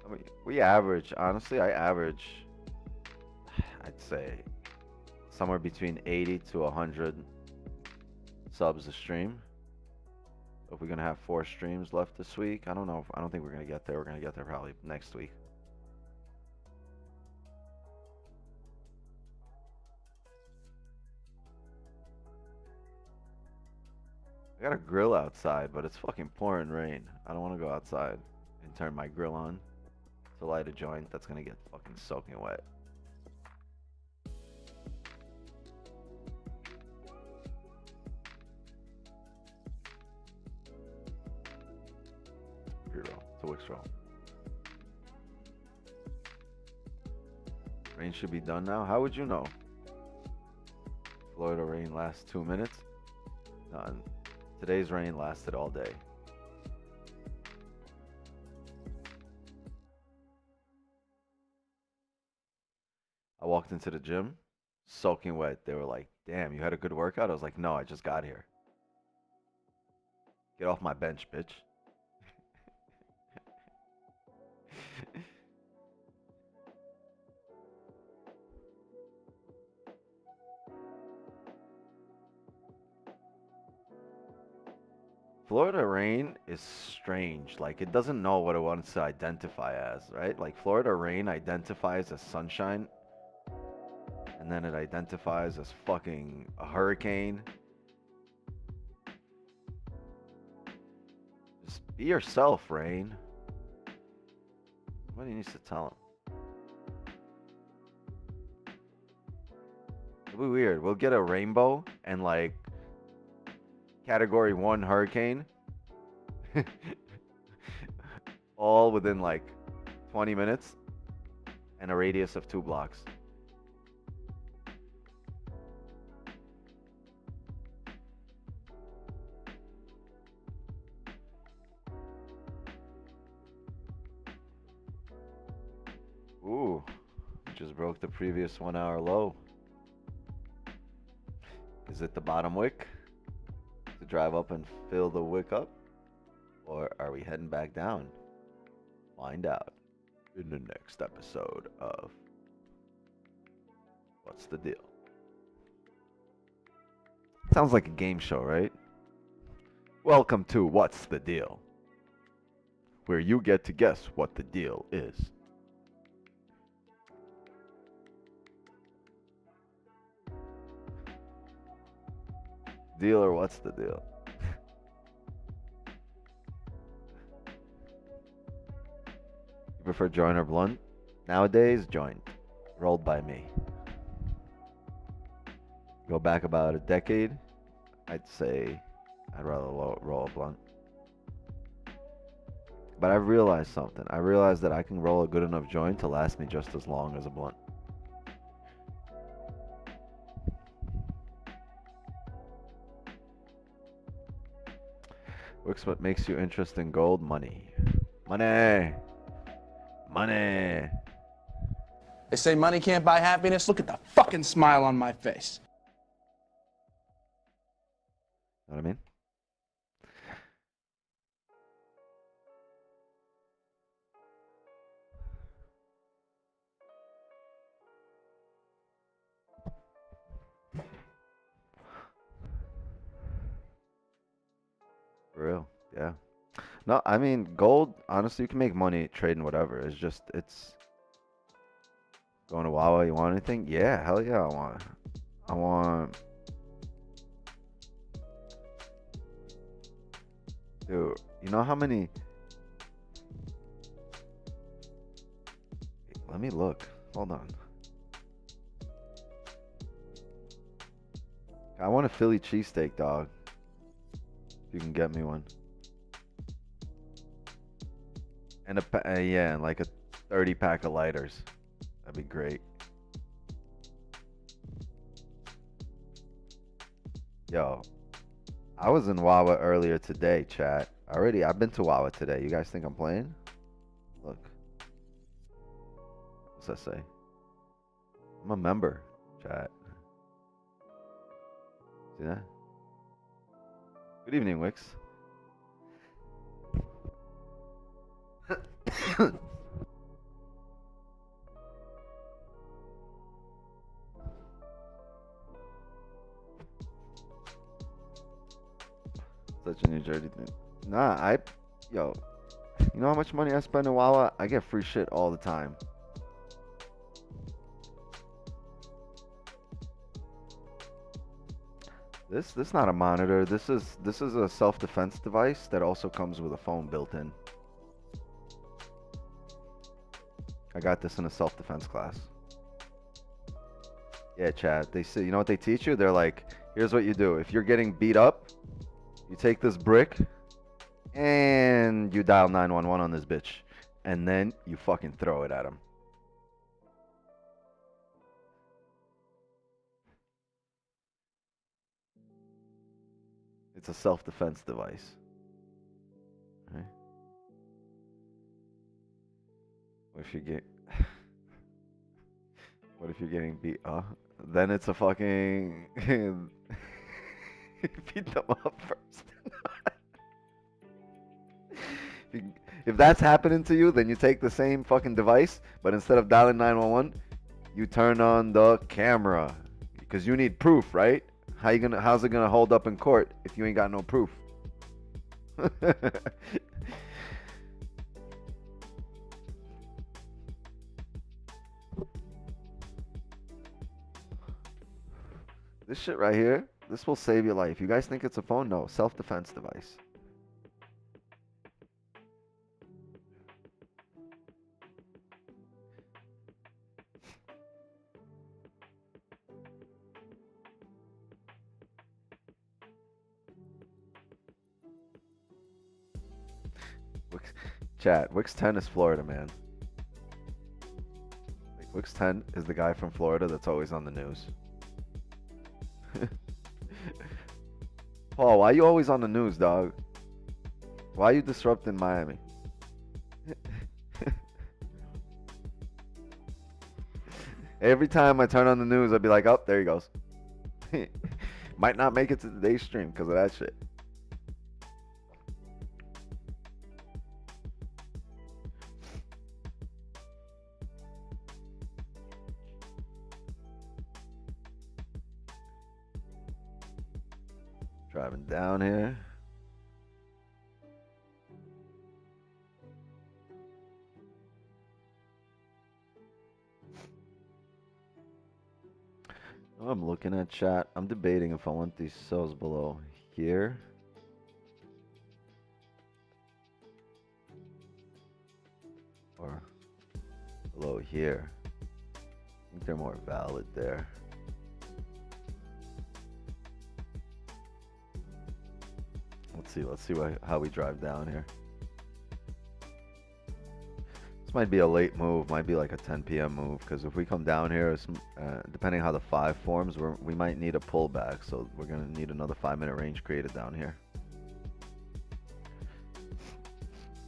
I mean, we average. Honestly, I average. I'd say somewhere between 80 to 100 subs a stream. So if we're gonna have 4 streams left this week, I don't know. I don't think we're gonna get there. We're gonna get there probably next week. I got a grill outside, but it's fucking pouring rain. I don't want to go outside and turn my grill on to light a joint that's gonna get fucking soaking wet. Rain should be done now. How would you know? Florida rain lasts 2 minutes. None. Today's rain lasted all day. I walked into the gym, soaking wet. They were like, damn, you had a good workout? I was like, no, I just got here. Get off my bench, bitch. Florida rain is strange. Like, it doesn't know what it wants to identify as, right? Like, Florida rain identifies as sunshine, and then it identifies as fucking a hurricane. Just be yourself, rain. Somebody needs to tell him. It'll be weird. We'll get a rainbow and, like, Category 1 hurricane. All within like 20 minutes and a radius of 2 blocks. Ooh, just broke the previous 1 hour low. Is it the bottom wick? To drive up and fill the wick up? Or are we heading back down? Find out in the next episode of What's the Deal? Sounds like a game show, right? Welcome to What's the Deal? Where you get to guess what the deal is. Deal or what's the deal? You prefer joint or blunt? Nowadays, joint. Rolled by me. Go back about a decade, I'd say I'd rather roll a blunt. But I've realized something. I realized that I can roll a good enough joint to last me just as long as a blunt. What makes you interested in gold? Money. Money. Money. They say money can't buy happiness. Look at the fucking smile on my face. Know what I mean? For real, yeah. No, I mean, gold, honestly, you can make money trading whatever. It's going to Wawa, you want anything? Yeah, hell yeah, I want, dude, you know how many, let me look, hold on. I want a Philly cheesesteak, dog. If you can get me one. And yeah, and like a 30 pack of lighters. That'd be great. Yo, I was in Wawa earlier today, chat. I've been to Wawa today. You guys think I'm playing? Look. What's that say? I'm a member, chat. See that? Good evening, Wix. Such a New Jersey thing. Nah, yo, you know how much money I spend in Wawa? I get free shit all the time. This not a monitor. This is a self-defense device that also comes with a phone built in. I got this in a self-defense class. Yeah, Chad. They say, you know what they teach you? They're like, here's what you do. If you're getting beat up, you take this brick and you dial 911 on this bitch, and then you fucking throw it at him. it's a self-defense device. Right? What if you get? What if you're getting beat? Then it's a fucking. Beat them up first. If that's happening to you, then you take the same fucking device, but instead of dialing 911, you turn on the camera because you need proof, right? How's it gonna hold up in court if you ain't got no proof? This shit right here, this will save your life. You guys think it's a phone? No, self-defense device. Chat, Wix 10 is Florida, man. Like, Wix 10 is the guy from Florida that's always on the news. Paul, why are you always on the news, dog? Why are you disrupting Miami? Every time I turn on the news, I'd be like, oh, there he goes. Might not make it to today's stream because of that shit. Driving down here. Oh, I'm looking at chat. I'm debating if I want these cells below here. Or below here. I think they're more valid there. Let's see how we drive down here. This might be a late move, might be like a 10 p.m. move, because if we come down here, depending how the 5 forms, we might need a pullback, so we're going to need another 5-minute range created down here.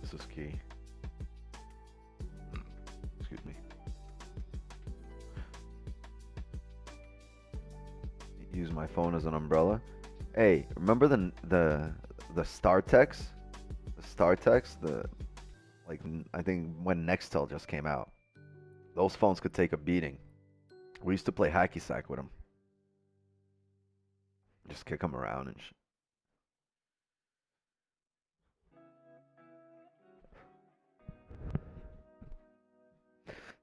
This is key. Excuse me. Use my phone as an umbrella. Hey, remember the StarTex? The StarTex, like, I think when Nextel just came out. Those phones could take a beating. We used to play hacky sack with them. Just kick them around and shit.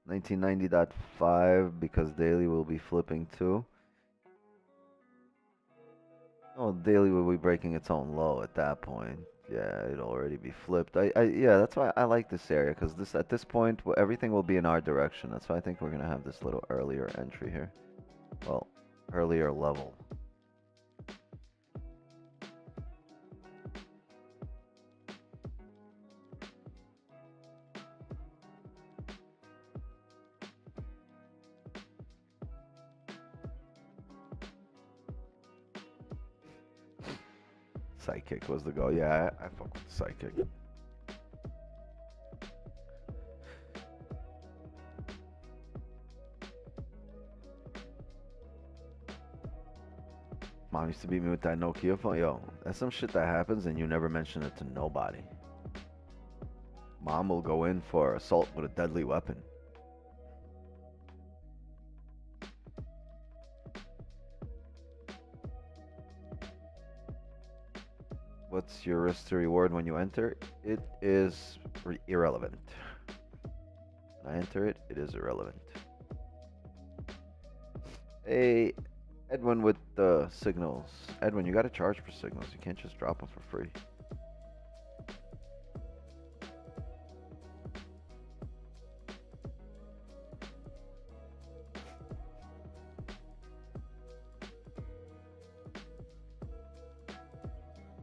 $19.90.5 because daily will be flipping too. Oh, daily will be breaking its own low at that point. Yeah, it'll already be flipped. Yeah, that's why I like this area, because at this point, everything will be in our direction. That's why I think we're gonna have this little earlier entry here. Well, earlier level. Sidekick was the goal. Yeah, I fuck with the sidekick. Mom used to beat me with that Nokia phone. Yo, that's some shit that happens and you never mention it to nobody. Mom will go in for assault with a deadly weapon. What's your risk to reward when you enter? It is irrelevant. When I enter it, it is irrelevant. Hey, Edwin with the signals. Edwin, you gotta charge for signals. You can't just drop them for free.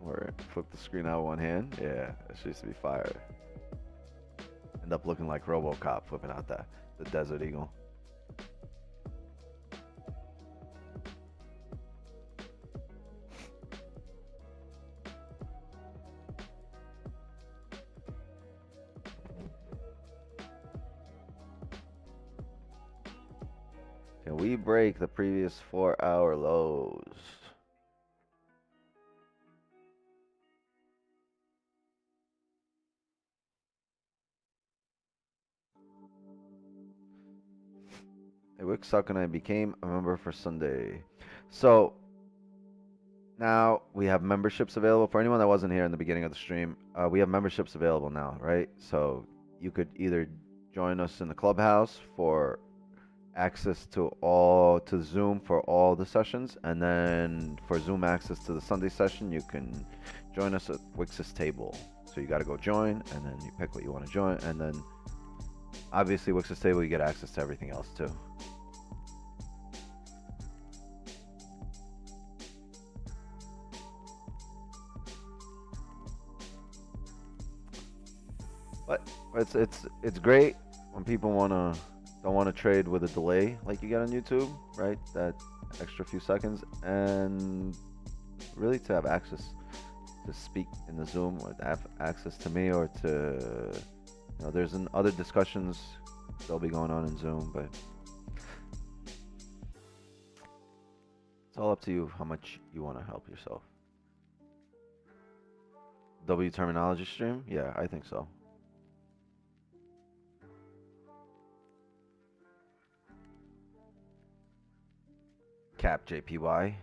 Or flip the screen out one hand. Yeah, that used to be fire. End up looking like RoboCop flipping out the Desert Eagle. Can we break the previous 4-hour lows? Hey, Wick Suck and I became a member for Sunday. So now we have memberships available for anyone that wasn't here in the beginning of the stream. We have memberships available now, right? So you could either join us in the clubhouse for access to Zoom for all the sessions, and then for Zoom access to the Sunday session, you can join us at Wix's table. So you got to go join, and then you pick what you want to join, and then obviously Wix's table you get access to everything else too. But it's great when people don't want to trade with a delay like you get on YouTube, right? That extra few seconds, and really to have access to speak in the Zoom, or to have access to me, or to, you know, there's other discussions that'll be going on in Zoom, but it's all up to you how much you want to help yourself. W terminology stream? Yeah, I think so. Cap JPY.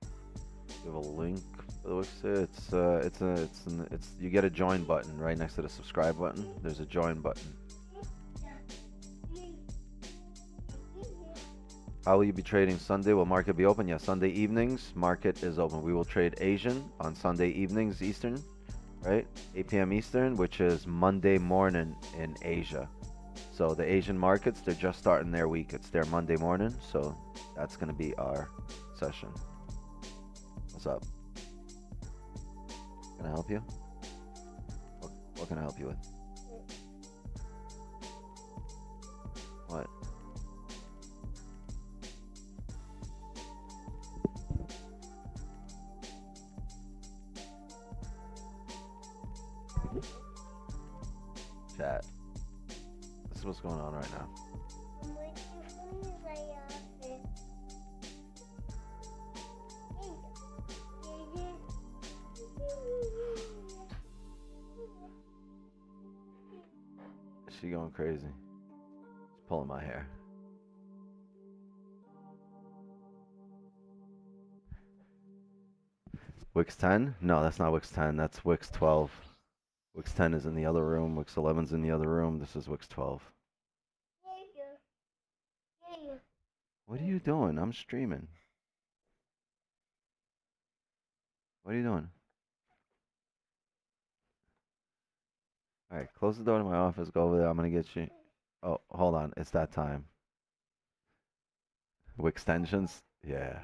You have a link for the website. It's you get a join button right next to the subscribe button. There's a join button. How will you be trading Sunday? Will market be open? Yeah, Sunday evenings, market is open. We will trade Asian on Sunday evenings Eastern, right? 8 p.m. Eastern, which is Monday morning in Asia. So the Asian markets, they're just starting their week. It's their Monday morning, so that's going to be our session. What's up? Can I help you? What can I help you with? What? Chat. This is what's going on right now. She going crazy. She's pulling my hair. Wix 10? No, that's not Wix 10. That's Wix 12. Wix 10 is in the other room. Wix 11's in the other room. This is Wix 12. What are you doing? I'm streaming. What are you doing? Alright, close the door to my office. Go over there. I'm going to get you. Oh, hold on. It's that time. Wix extensions? Yeah.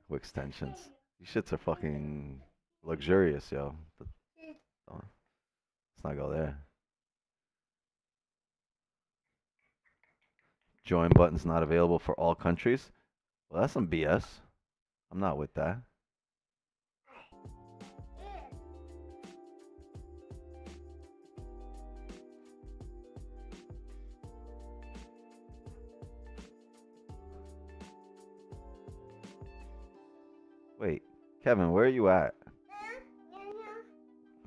Wix extensions. These shits are fucking luxurious, yo. Let's not go there. Join button's not available for all countries. Well, that's some BS. I'm not with that. Wait, Kevin, where are you at?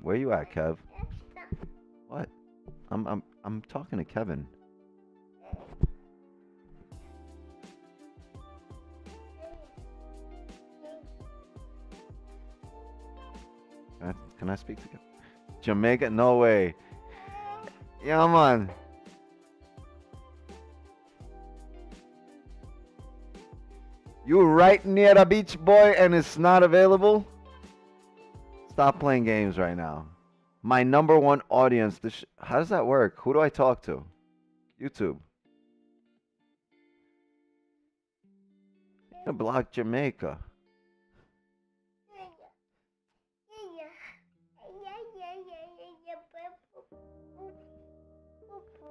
Where are you at, Kev? What? I'm talking to Kevin. Can I speak to Kevin? Jamaica? No way. Yeah, man. You right near the beach, boy, and it's not available? Stop playing games right now. My #1 audience. How does that work? Who do I talk to? YouTube. You block Jamaica.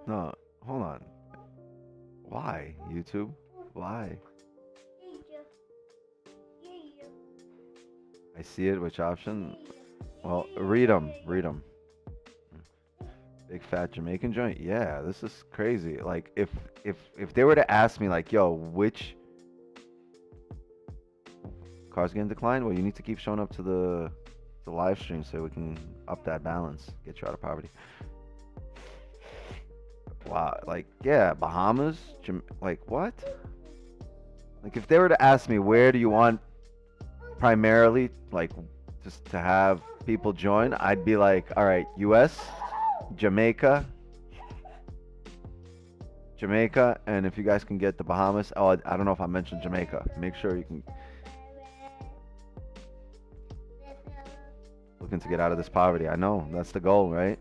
No, hold on. Why, YouTube? Why? I see it. Which option? Well, read them. Read them. Big fat Jamaican joint. Yeah, this is crazy. Like if they were to ask me like, yo, which car's getting declined? Well, you need to keep showing up to the live stream so we can up that balance, get you out of poverty. Wow, like yeah, Bahamas, like what? Like if they were to ask me where do you want primarily, like just to have people join, I'd be like, all right, US, Jamaica, and if you guys can get the Bahamas. Oh, I don't know if I mentioned Jamaica. Make sure you can. Looking to get out of this poverty. I know that's the goal, right?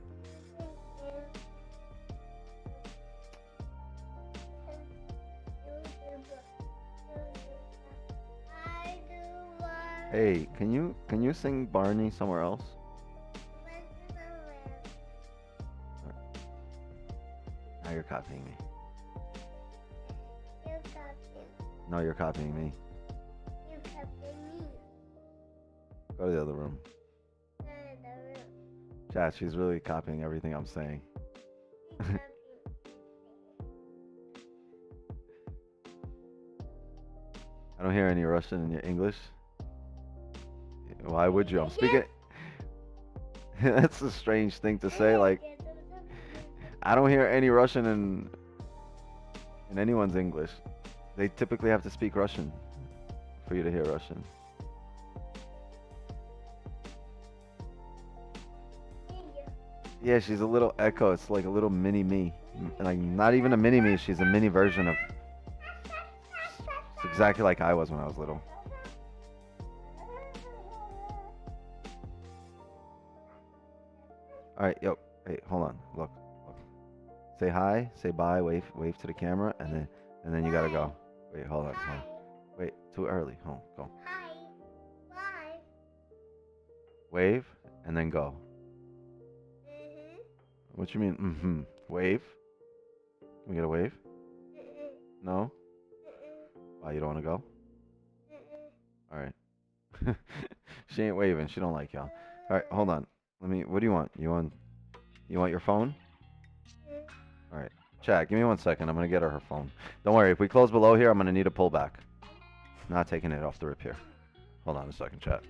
Hey, can you sing Barney somewhere else? Now you're copying me. No, you're copying me. Go to the other room. Chat, she's really copying everything I'm saying. I don't hear any Russian in your English. Why would you? I'm speaking. That's a strange thing to say. Like, I don't hear any Russian in anyone's English. They typically have to speak Russian for you to hear Russian. Yeah, she's a little echo. It's like a little mini me. Like, not even a mini me. She's a mini version of. It's exactly like I was when I was little. All right, yo, hey, hold on. Look. Say hi, say bye, wave to the camera, and then you gotta go. Wait, hold on. Wait, too early. Hold on, go. Hi. Bye. Wave, and then go. Mhm. What you mean? Mm-hmm. Wave. Can we get a wave? Mm-mm. No. Mm-mm. Why you don't wanna go? Mm-mm. All right. She ain't waving. She don't like y'all. All right, hold on. What do you want? You want your phone? All right. Chat, give me 1 second. I'm going to get her phone. Don't worry. If we close below here, I'm going to need a pullback. Not taking it off the rip here. Hold on a second, chat.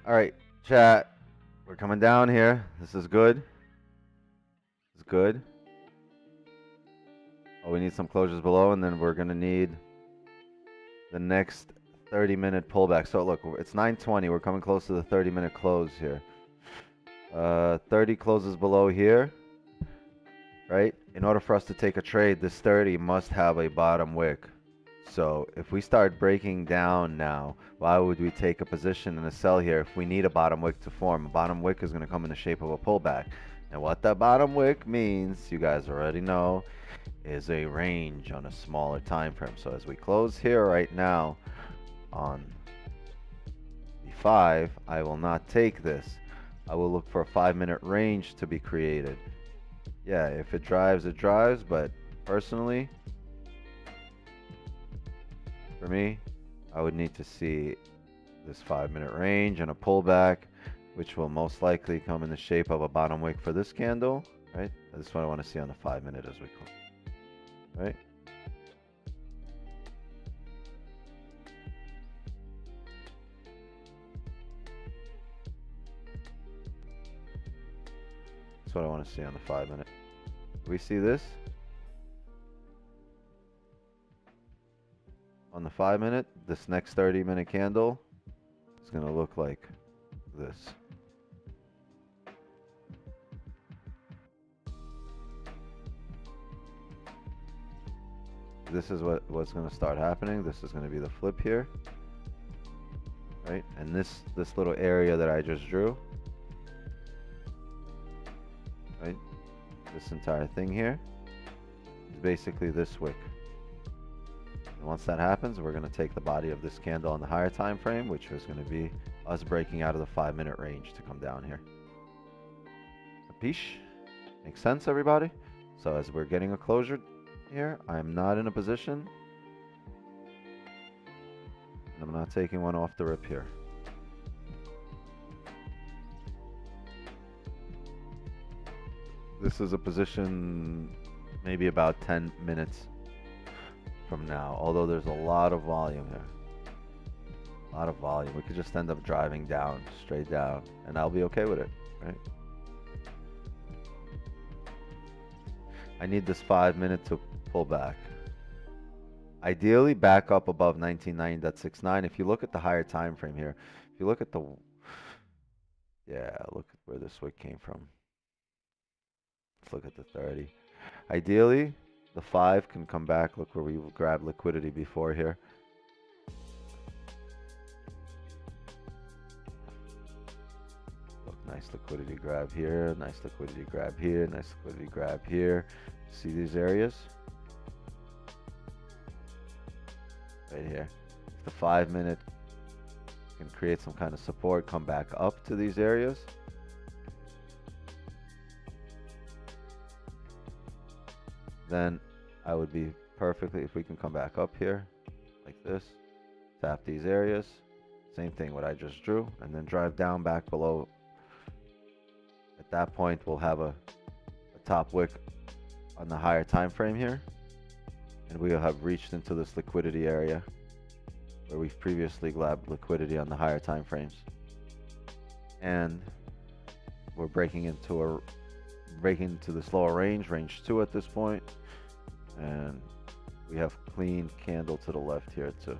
All right, chat. We're coming down here. This is good. This is good. Oh, we need some closures below, and then we're going to need the next 30-minute pullback. So look, it's 9:20. We're coming close to the 30-minute close here. 30 closes below here, right? In order for us to take a trade, this 30 must have a bottom wick. So if we start breaking down now, why would we take a position in a sell here if we need a bottom wick to form? A bottom wick is going to come in the shape of a pullback. And what that bottom wick means, you guys already know, is a range on a smaller time frame. So as we close here right now on the 5, I will not take this. I will look for a 5-minute range to be created. Yeah, if it drives, it drives, but personally, for me, I would need to see this 5-minute range and a pullback, which will most likely come in the shape of a bottom wick for this candle, right? That's what I want to see on the 5-minute as we close, right? That's what I want to see on the 5-minute. Do we see this? On the 5-minute, this next 30-minute candle is going to look like this. This is what's going to start happening. This is going to be the flip here, right? And this little area that I just drew, right? This entire thing here is basically this wick. And once that happens, we're going to take the body of this candle on the higher time frame, which is going to be us breaking out of the 5-minute range to come down here. Capiche? Makes sense, everybody? So as we're getting a closure here, I'm not in a position, and I'm not taking one off the rip here. This is a position maybe about 10 minutes from now, although there's a lot of volume here. A lot of volume. We could just end up driving down, straight down, and I'll be okay with it, right? I need this 5-minute to pull back. Ideally, back up above 1990.69. If you look at the higher time frame here, if you look at the, yeah, look at where this wick came from. Let's look at the 30. Ideally, the 5 can come back. Look where we grabbed liquidity before here. Look, nice liquidity grab here, nice liquidity grab here, nice liquidity grab here. See these areas? Right here. If the 5-minute can create some kind of support, come back up to these areas. Then I would be perfectly, if we can come back up here like this, tap these areas, same thing what I just drew, and then drive down back below. At that point, we'll have a top wick on the higher time frame here, and we'll have reached into this liquidity area where we've previously grabbed liquidity on the higher time frames, and we're breaking into this lower range, range 2 at this point, and we have clean candle to the left here to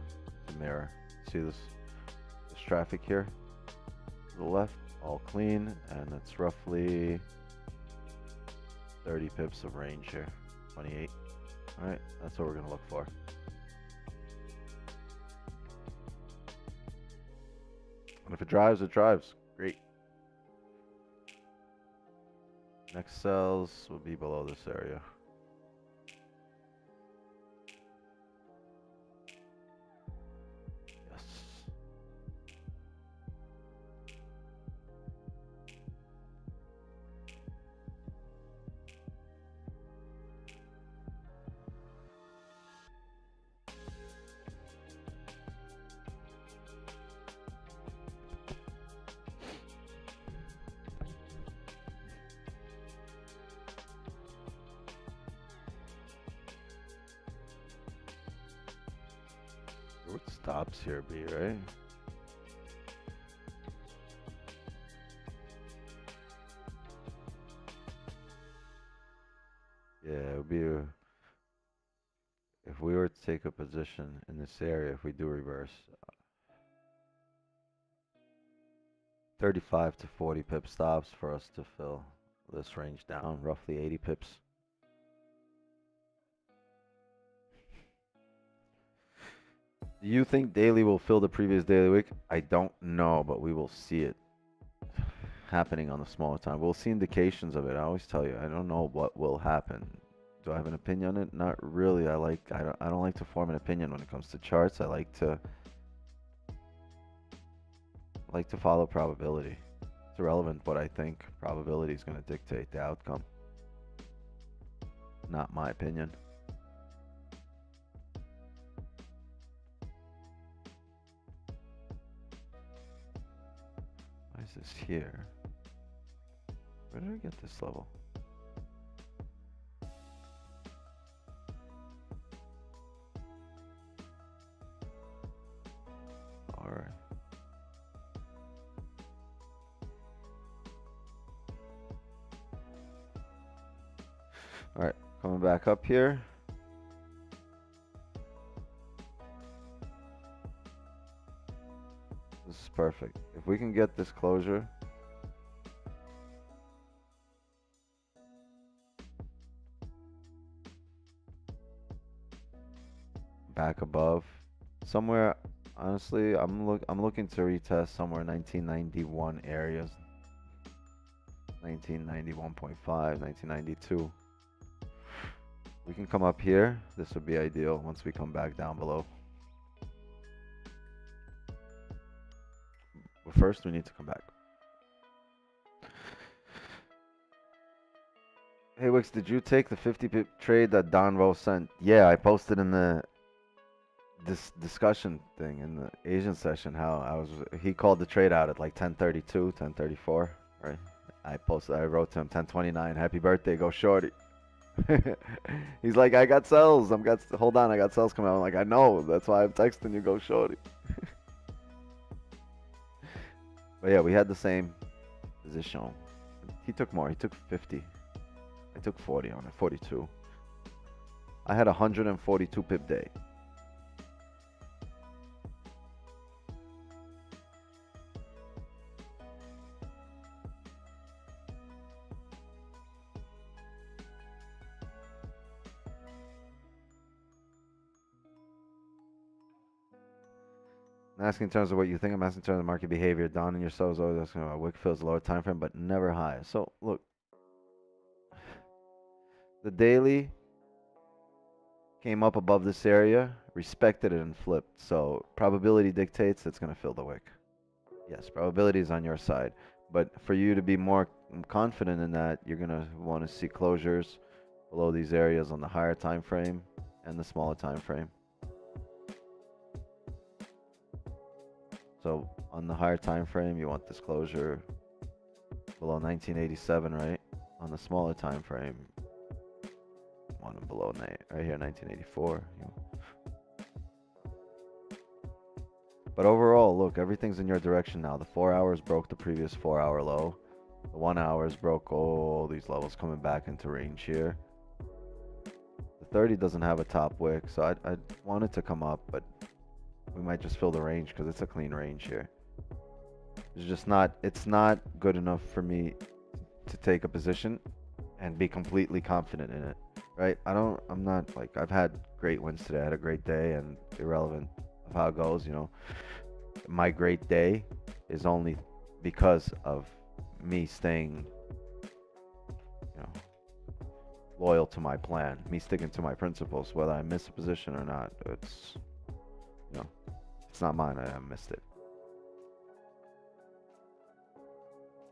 mirror. See this traffic here to the left, all clean, and it's roughly 30 pips of range here, 28. All right, that's what we're gonna look for. And if it drives, it drives. Great. Next sells will be below this area. Yes. What stops here be, right? Yeah, it would be if we were to take a position in this area, if we do reverse. 35 to 40 pip stops for us to fill this range down, roughly 80 pips. Do you think daily will fill the previous daily wick? I don't know, but we will see it happening on the smaller time. We'll see indications of it. I always tell you, I don't know what will happen. Do I have an opinion on it? Not really. I don't like to form an opinion when it comes to charts. I like to follow probability. It's irrelevant what I think. Probability is going to dictate the outcome. Not my opinion. Why is this here? Where did I get this level? Alright. Alright, coming back up here. This is perfect. If we can get this closure, back above, somewhere, honestly, I'm looking to retest somewhere 1991 areas. 1991.5, 1992. We can come up here. This would be ideal once we come back down below. But first, we need to come back. Hey Wix, did you take the 50 pip trade that Don Rose sent? Yeah, I posted in the this discussion thing in the Asian session how he called the trade out at like 10:32, 10:34, right? I wrote to him 10:29, happy birthday, go shorty. He's like, I got sells. Hold on, I got sells coming out. I'm like, I know, that's why I'm texting you, go shorty. But yeah, we had the same position. He took more. He took 50. I took 40 on it, 42. I had 142 pip day. I'm asking in terms of what you think. I'm asking in terms of market behavior. Don and yourselves always asking about wick fills lower time frame, but never high. So look, the daily came up above this area, respected it, and flipped. So probability dictates it's going to fill the wick. Yes, probability is on your side. But for you to be more confident in that, you're going to want to see closures below these areas on the higher time frame and the smaller time frame. So on the higher time frame, you want this closure below 1987, right? On the smaller time frame, you want it below right here, 1984. But overall, look, everything's in your direction now. The 4 hours broke the previous 4 hour low. The 1 hours broke all these levels coming back into range here. The 30 doesn't have a top wick, so I want it to come up, but we might just fill the range because it's a clean range here. It's not good enough for me to take a position and be completely confident in it, right? I'm not like, I've had great wins today. I had a great day, and irrelevant of how it goes, you know, my great day is only because of me staying, you know, loyal to my plan, me sticking to my principles, whether I miss a position or not. It's, you know, it's not mine. I missed it.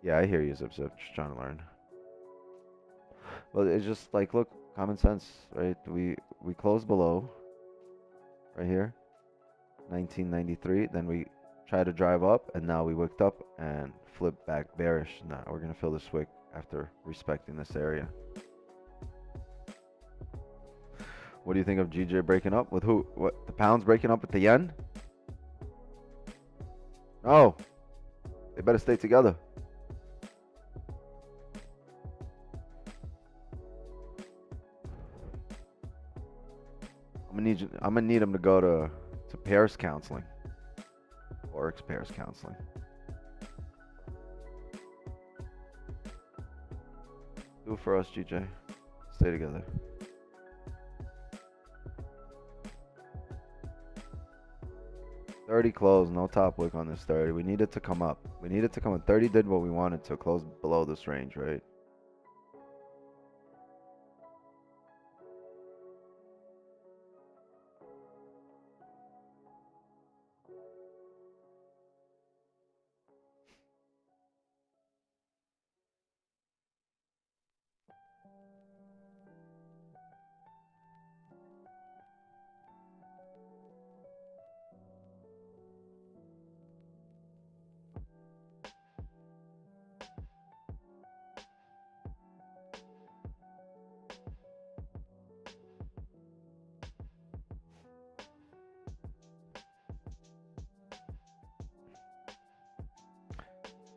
Yeah, I hear you, Zip Zip. Just trying to learn. Well, it's just like, look, common sense, right? We closed below, right here, 1993. Then we tried to drive up, and now we wicked up and flipped back bearish. Now we're gonna fill this wick after respecting this area. What do you think of GJ breaking up with who? What, the pound's breaking up with the yen? Oh, they better stay together. I'm gonna need him to go to pairs counseling, FOREX pairs counseling. Do it for us, GJ. Stay together. $30 close, no top wick on this 30. We need it to come up. We need it to come up. 30 did what we wanted to close below this range, right?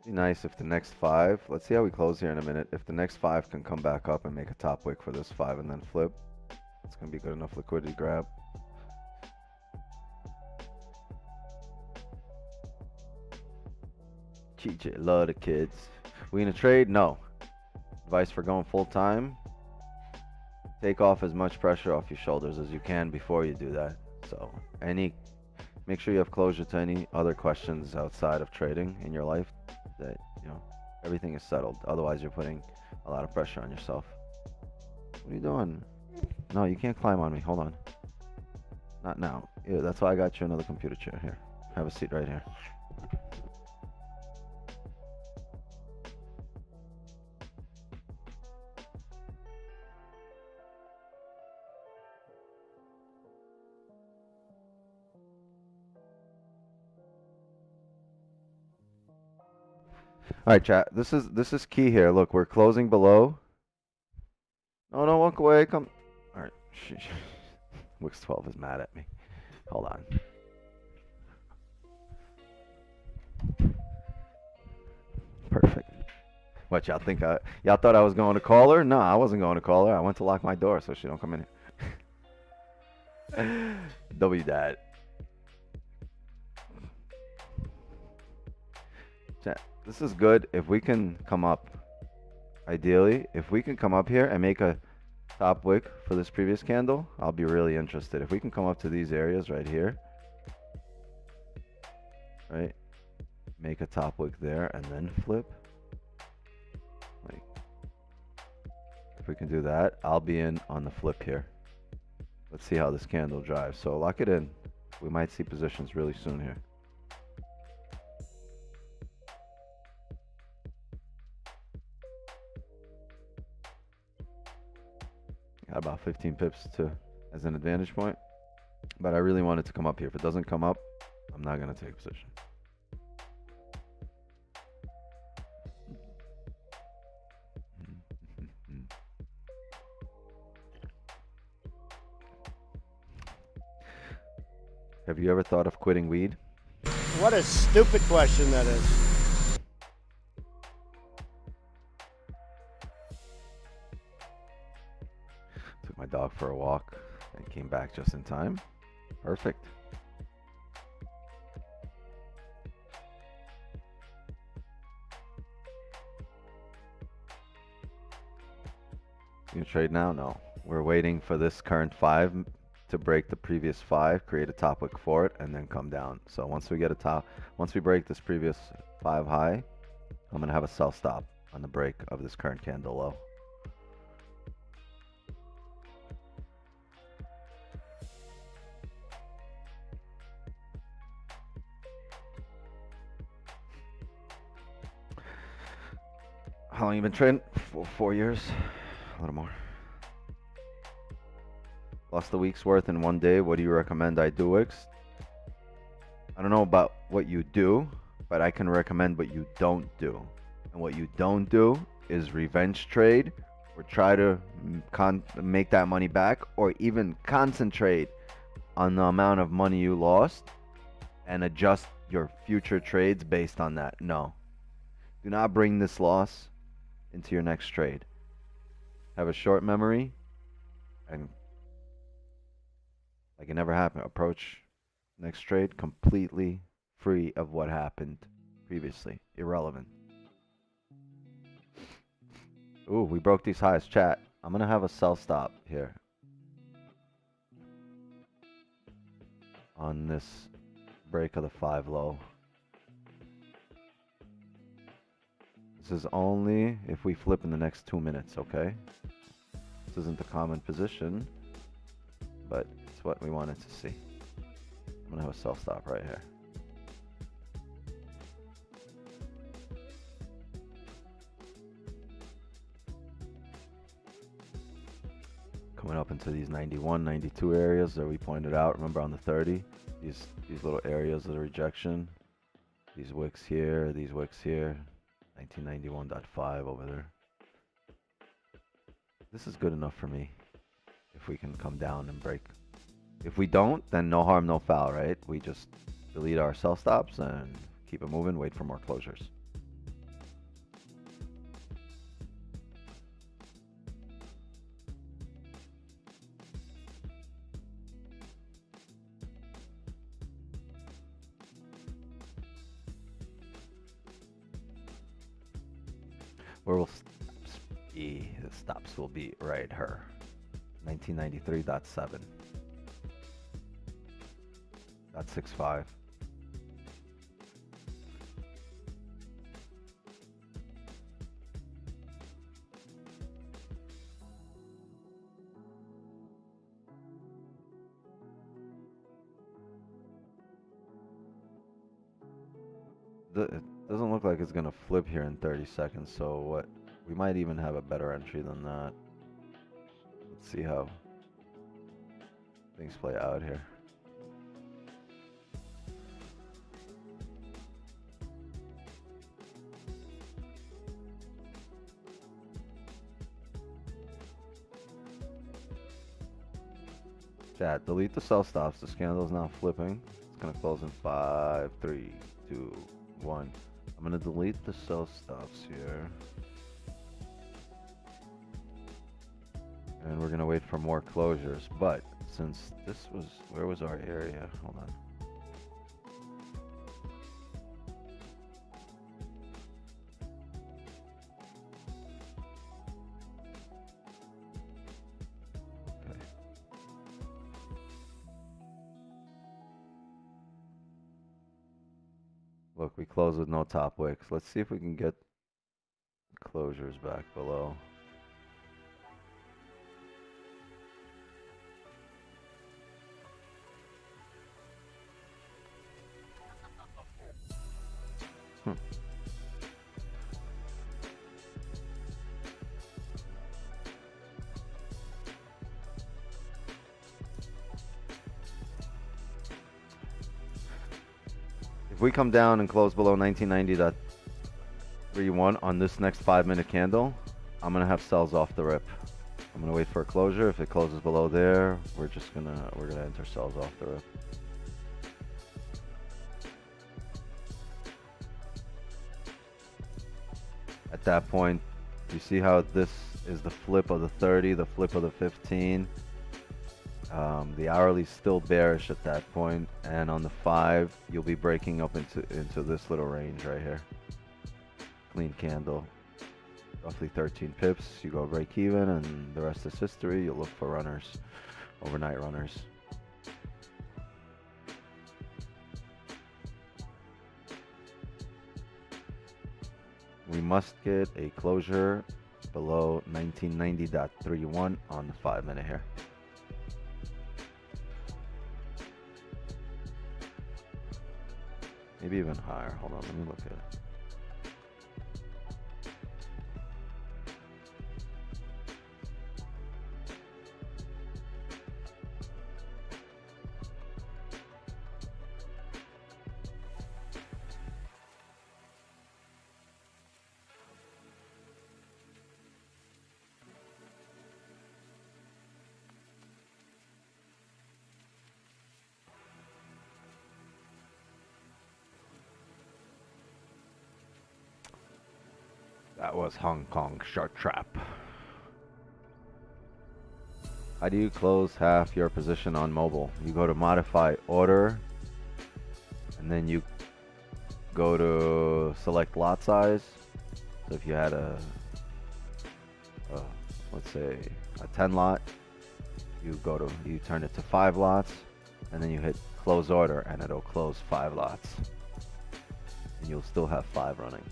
Be nice if the next 5, let's see how we close here in a minute. If the next 5 can come back up and make a top wick for this 5 and then flip, it's gonna be good enough liquidity grab. GJ, love the kids. We gonna trade? No. Advice for going full time: take off as much pressure off your shoulders as you can before you do that. So make sure you have closure to any other questions outside of trading in your life, that everything is settled. Otherwise you're putting a lot of pressure on yourself. What are you doing? No, you can't climb on me. Hold on. Not now. Yeah, that's why I got you another computer chair. Here, have a seat right here. All right, chat. This is key here. Look, we're closing below. No, no, walk away. Come. All right. Wix 12 is mad at me. Hold on. Perfect. What, y'all think? Y'all thought I was going to call her? No, I wasn't going to call her. I went to lock my door so she don't come in here. W dad. Chat. This is good if we can come up. Ideally, if we can come up here and make a top wick for this previous candle, I'll be really interested. If we can come up to these areas right here, right, make a top wick there and then flip. Like, if we can do that, I'll be in on the flip here. Let's see how this candle drives. So lock it in. We might see positions really soon here. Got about 15 pips as an advantage point, but I really want it to come up here. If it doesn't come up, I'm not going to take position. Have you ever thought of quitting weed? What a stupid question that is. Took my dog for a walk and came back just in time. Perfect. You gonna trade now? No. We're waiting for this current 5 to break the previous 5, create a top wick for it, and then come down. So once we break this previous 5 high, I'm gonna have a sell stop on the break of this current candle low. How long you been trading? 4 years, a little more. Lost a week's worth in 1 day. What do you recommend I do, Wix? I don't know about what you do, but I can recommend what you don't do. And what you don't do is revenge trade or try to make that money back, or even concentrate on the amount of money you lost and adjust your future trades based on that. No. Do not bring this loss into your next trade. Have a short memory and, like it never happened, approach next trade completely free of what happened previously. Irrelevant. Ooh, we broke these highs. Chat, I'm gonna have a sell stop here on this break of the 5 low. This is only if we flip in the next 2 minutes, okay? This isn't the common position, but it's what we wanted to see. I'm gonna have a sell stop right here. Coming up into these 91, 92 areas that we pointed out. Remember on the 30, these little areas of the rejection. These wicks here, these wicks here. 1991.5 over there. This is good enough for me. If we can come down and break. If we don't, then no harm, no foul, right? We just delete our sell stops and keep it moving, wait for more closures. Where will stops be? The stops will be right here. 1993.7. That's 6.5. It doesn't look like it's gonna flip here in 30 seconds, so what? We might even have a better entry than that. Let's see how things play out here. Chat, delete the sell stops. The candle's now flipping. It's gonna close in 5, 3, 2, 1. I'm gonna delete the sell stops here. And we're gonna wait for more closures. But since this was, where was our area? Hold on. Okay. Look, we closed with no top wicks. Let's see if we can get closures back below. If we come down and close below 1990.31 on this next 5-minute candle, I'm gonna have sells off the rip. I'm gonna wait for a closure. If it closes below there, we're gonna enter sells off the rip. At that point, you see how this is the flip of the 30, the flip of the 15. The hourly is still bearish at that point, and on the 5, you'll be breaking up into this little range right here. Clean candle, roughly 13 pips. You go break even, and the rest is history. You'll look for runners, overnight runners. We must get a closure below 1990.31 on the 5-minute here. Maybe even higher. Hold on, let me look at it. That was Hong Kong short trap. How do you close half your position on mobile? You go to modify order, and then you go to select lot size. So if you had a let's say a 10 lot, you turn it to 5 lots, and then you hit close order, and it'll close 5 lots, and you'll still have 5 running.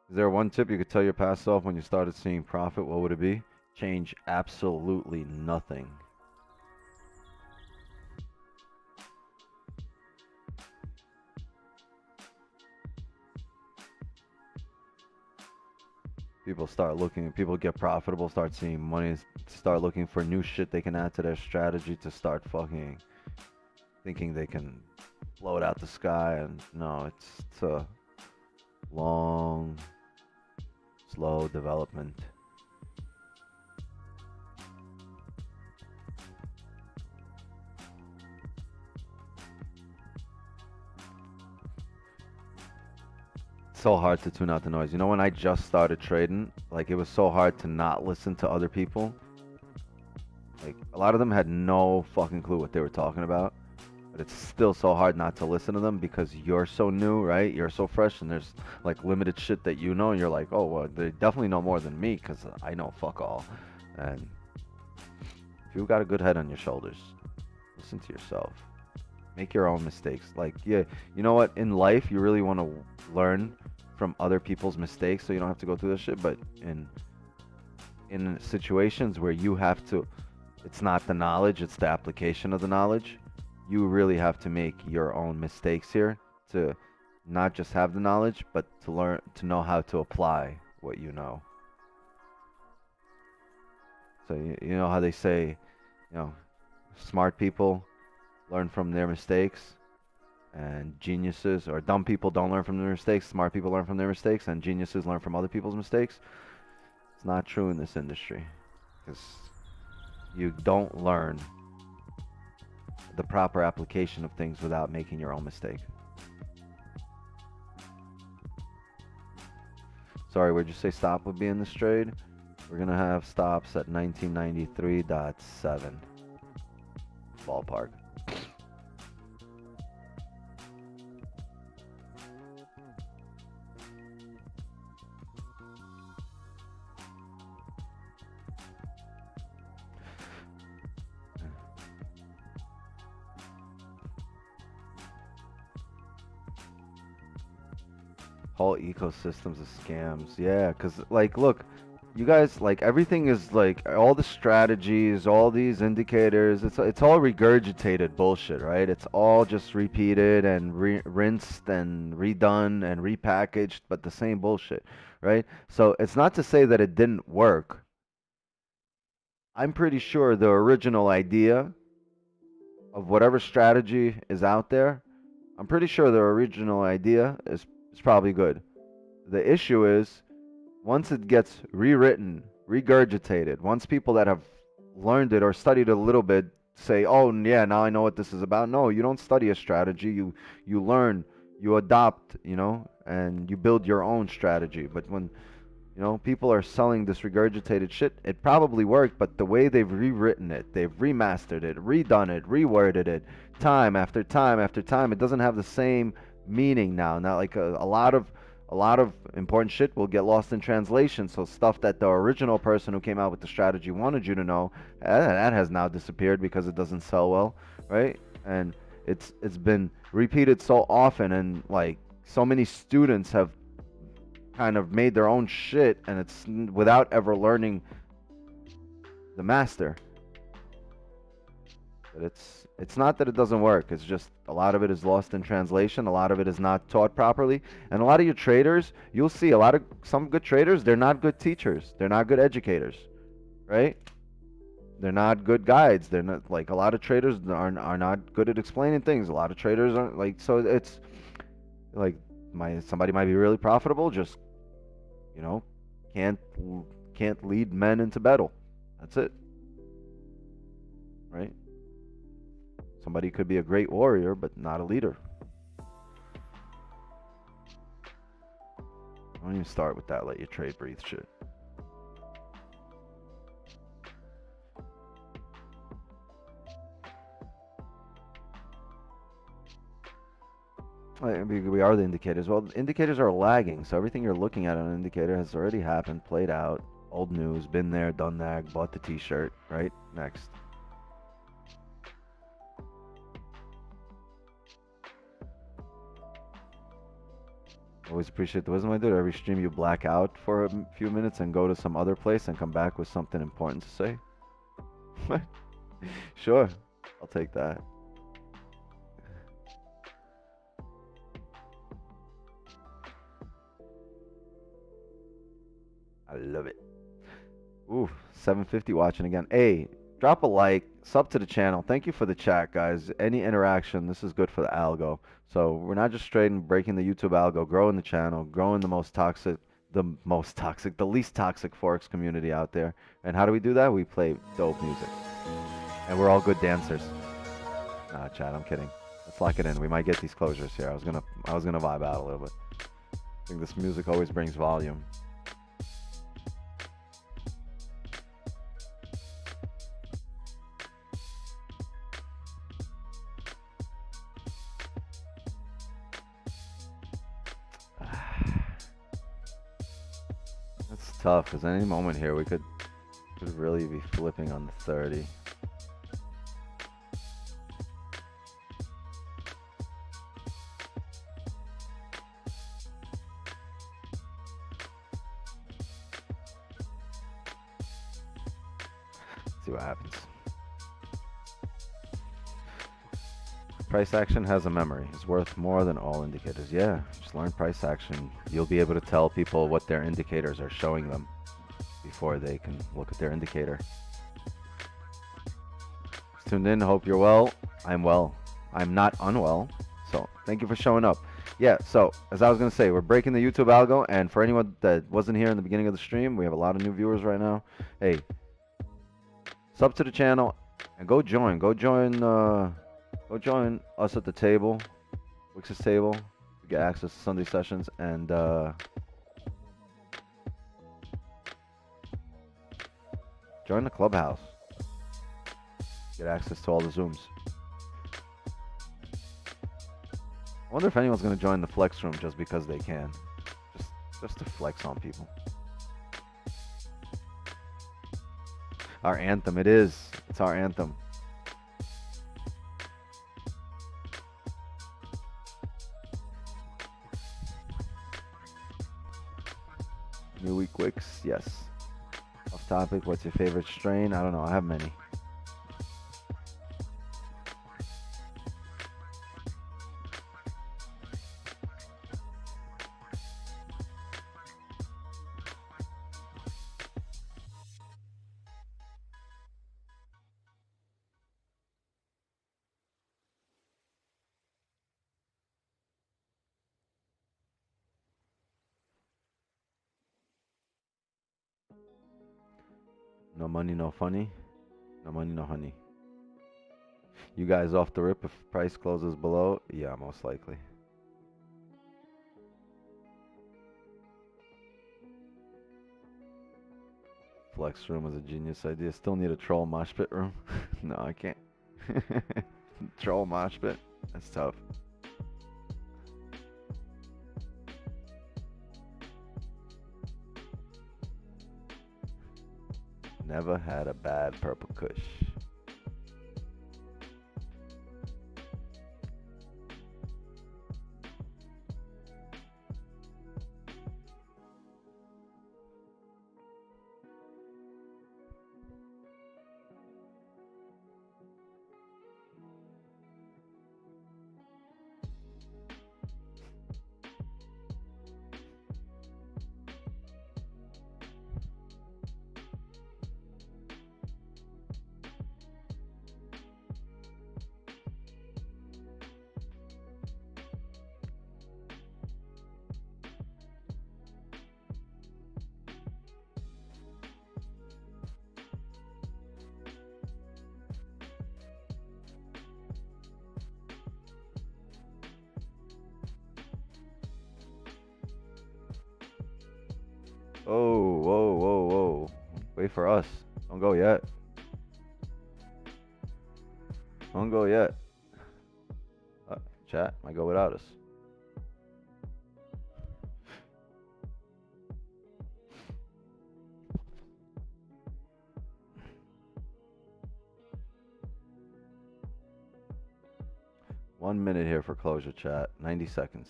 Is there one tip you could tell your past self when you started seeing profit? What would it be? Change absolutely nothing. People get profitable, start seeing money, start looking for new shit they can add to their strategy to start fucking thinking they can blow it out the sky. And no, it's a long, slow development. So hard to tune out the noise. You know, when I just started trading, like, it was so hard to not listen to other people. Like, a lot of them had no fucking clue what they were talking about, but it's still so hard not to listen to them because you're so new, right? You're so fresh, and there's like limited shit that you know, and you're like, oh, well, they definitely know more than me because I know fuck all. And if you've got a good head on your shoulders, listen to yourself. Make your own mistakes. Like, yeah, you know what? In life, you really want to learn from other people's mistakes so you don't have to go through this shit. But in situations where you have to, it's not the knowledge, it's the application of the knowledge. You really have to make your own mistakes here to not just have the knowledge, but to learn, to know how to apply what you know. So you know how they say, you know, smart people learn from their mistakes, and geniuses or dumb people don't learn from their mistakes. Smart people learn from their mistakes, and geniuses learn from other people's mistakes. It's not true in this industry, because you don't learn the proper application of things without making your own mistake. Sorry, where'd you say stop would be in this trade? We're gonna have stops at 1993.7 ballpark. Whole ecosystems of scams. Yeah, because, like, look, you guys, like, everything is, like, all the strategies, all these indicators, it's all regurgitated bullshit, right? It's all just repeated and rinsed and redone and repackaged, but the same bullshit, right? So it's not to say that it didn't work. I'm pretty sure the original idea of whatever strategy is out there, I'm pretty sure the original idea is probably good. The issue is, once it gets rewritten, regurgitated, once people that have learned it or studied a little bit say, oh yeah, now I know what this is about. No, you don't study a strategy. You learn, you adopt, you know, and you build your own strategy. But when, you know, people are selling this regurgitated shit, it probably worked, but the way they've rewritten it, they've remastered it, redone it, reworded it, time after time after time, it doesn't have the same meaning now. Now, like, a lot of important shit will get lost in translation. So stuff that the original person who came out with the strategy wanted you to know, that has now disappeared because it doesn't sell well, right? And it's been repeated so often, and like so many students have kind of made their own shit, and it's without ever learning the master. But it's not that it doesn't work. It's just a lot of it is lost in translation. A lot of it is not taught properly. And a lot of your traders, you'll see some good traders, they're not good teachers. They're not good educators, right? They're not good guides. They're not, like, a lot of traders are not good at explaining things. A lot of traders aren't, like, so it's like somebody might be really profitable just, You know, can't can't lead men into battle. That's it. Right? Somebody could be a great warrior, but not a leader. Don't even start with that. Let your trade breathe shit. We are the indicators. Well, the indicators are lagging, so everything you're looking at on an indicator has already happened, played out, old news, been there, done that, bought the t-shirt, right? Next. Always appreciate the wisdom, I do. Every stream you black out for a few minutes and go to some other place and come back with something important to say. Sure, I'll take that. I love it. Ooh, 750 watching again. Hey, drop a like, sub to the channel. Thank you for the chat, guys. Any interaction, this is good for the algo. So we're not just straight and breaking the YouTube algo, growing the channel, growing the least toxic Forex community out there. And how do we do that? We play dope music. And we're all good dancers. Nah, chat, I'm kidding. Let's lock it in. We might get these closures here. I was gonna vibe out a little bit. I think this music always brings volume. It's tough because any moment here we could really be flipping on the 30. See what happens. Price action has a memory. It's worth more than all indicators. Yeah, just learn price action. You'll be able to tell people what their indicators are showing them before they can look at their indicator. Just tuned in. Hope you're well. I'm well. I'm not unwell. So thank you for showing up. Yeah, so as I was going to say, we're breaking the YouTube algo. And for anyone that wasn't here in the beginning of the stream, we have a lot of new viewers right now. Hey, sub to the channel and go join. Go join us at the table, Wix's table. You get access to Sunday sessions and join the clubhouse. Get access to all the Zooms. I wonder if anyone's gonna join the flex room just because they can, just to flex on people. Our anthem, it is. It's our anthem. New week Wix, yes. Off topic, what's your favorite strain? I don't know, I have many. No money, no funny. No money, no honey. You guys off the rip if price closes below? Yeah, most likely. Flex room is a genius idea. Still need a troll mosh pit room? No, I can't. Troll mosh pit? That's tough. Never had a bad purple kush. Oh, whoa, whoa, whoa. Wait for us. Don't go yet. Don't go yet. Chat might go without us. One minute here for closure, chat. 90 seconds.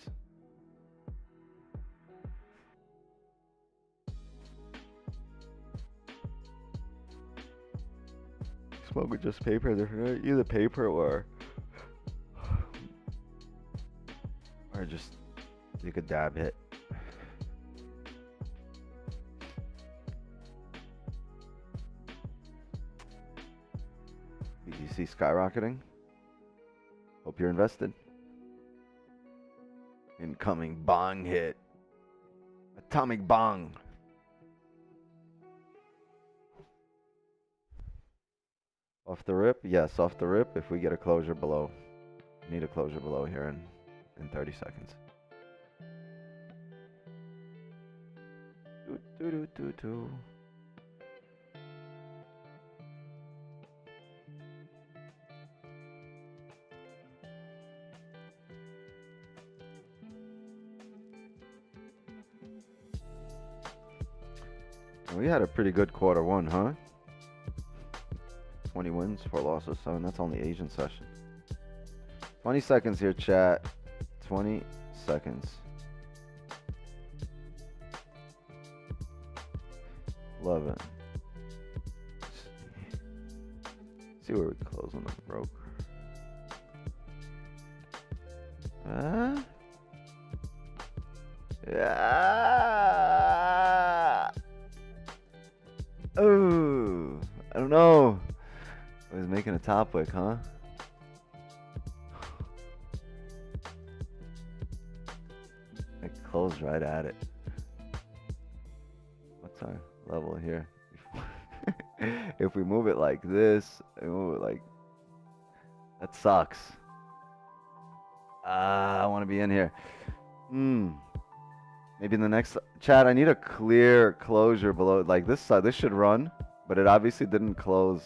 Smoke with just paper, either paper or just take a dab hit. BTC skyrocketing. Hope you're invested. Incoming bong hit. Atomic bong. Off the rip? Yes, off the rip. If we get a closure below. Need a closure below here in 30 seconds. Do. We had a pretty good quarter one, huh? 20 wins, 4 losses, 7. That's only Asian session. 20 seconds here, chat. 20 seconds. 11. See where we close on the broke. Yeah. Oh, I don't know. I was making a top wick, huh? I closed right at it. What's our level here? If we move it like this, move it like that sucks. I want to be in here. Maybe in the next chat, I need a clear closure below. Like this should run, but it obviously didn't close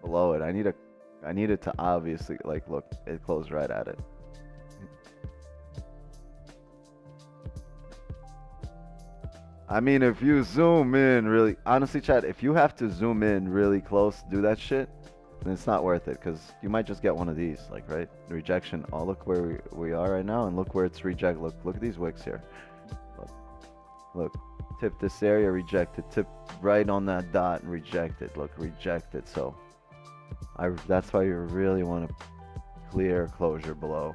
below it. I need it to obviously, like, look, it closed right at it. I mean, if you zoom in really, honestly, chat, if you have to zoom in really close to do that shit, then it's not worth it, because you might just get one of these, like, right? Rejection. Oh, look where we are right now, and look where it's reject. Look at these wicks here. Look, tip this area, reject it. Tip right on that dot and reject it. Look, reject it. So that's why you really want to clear closure below.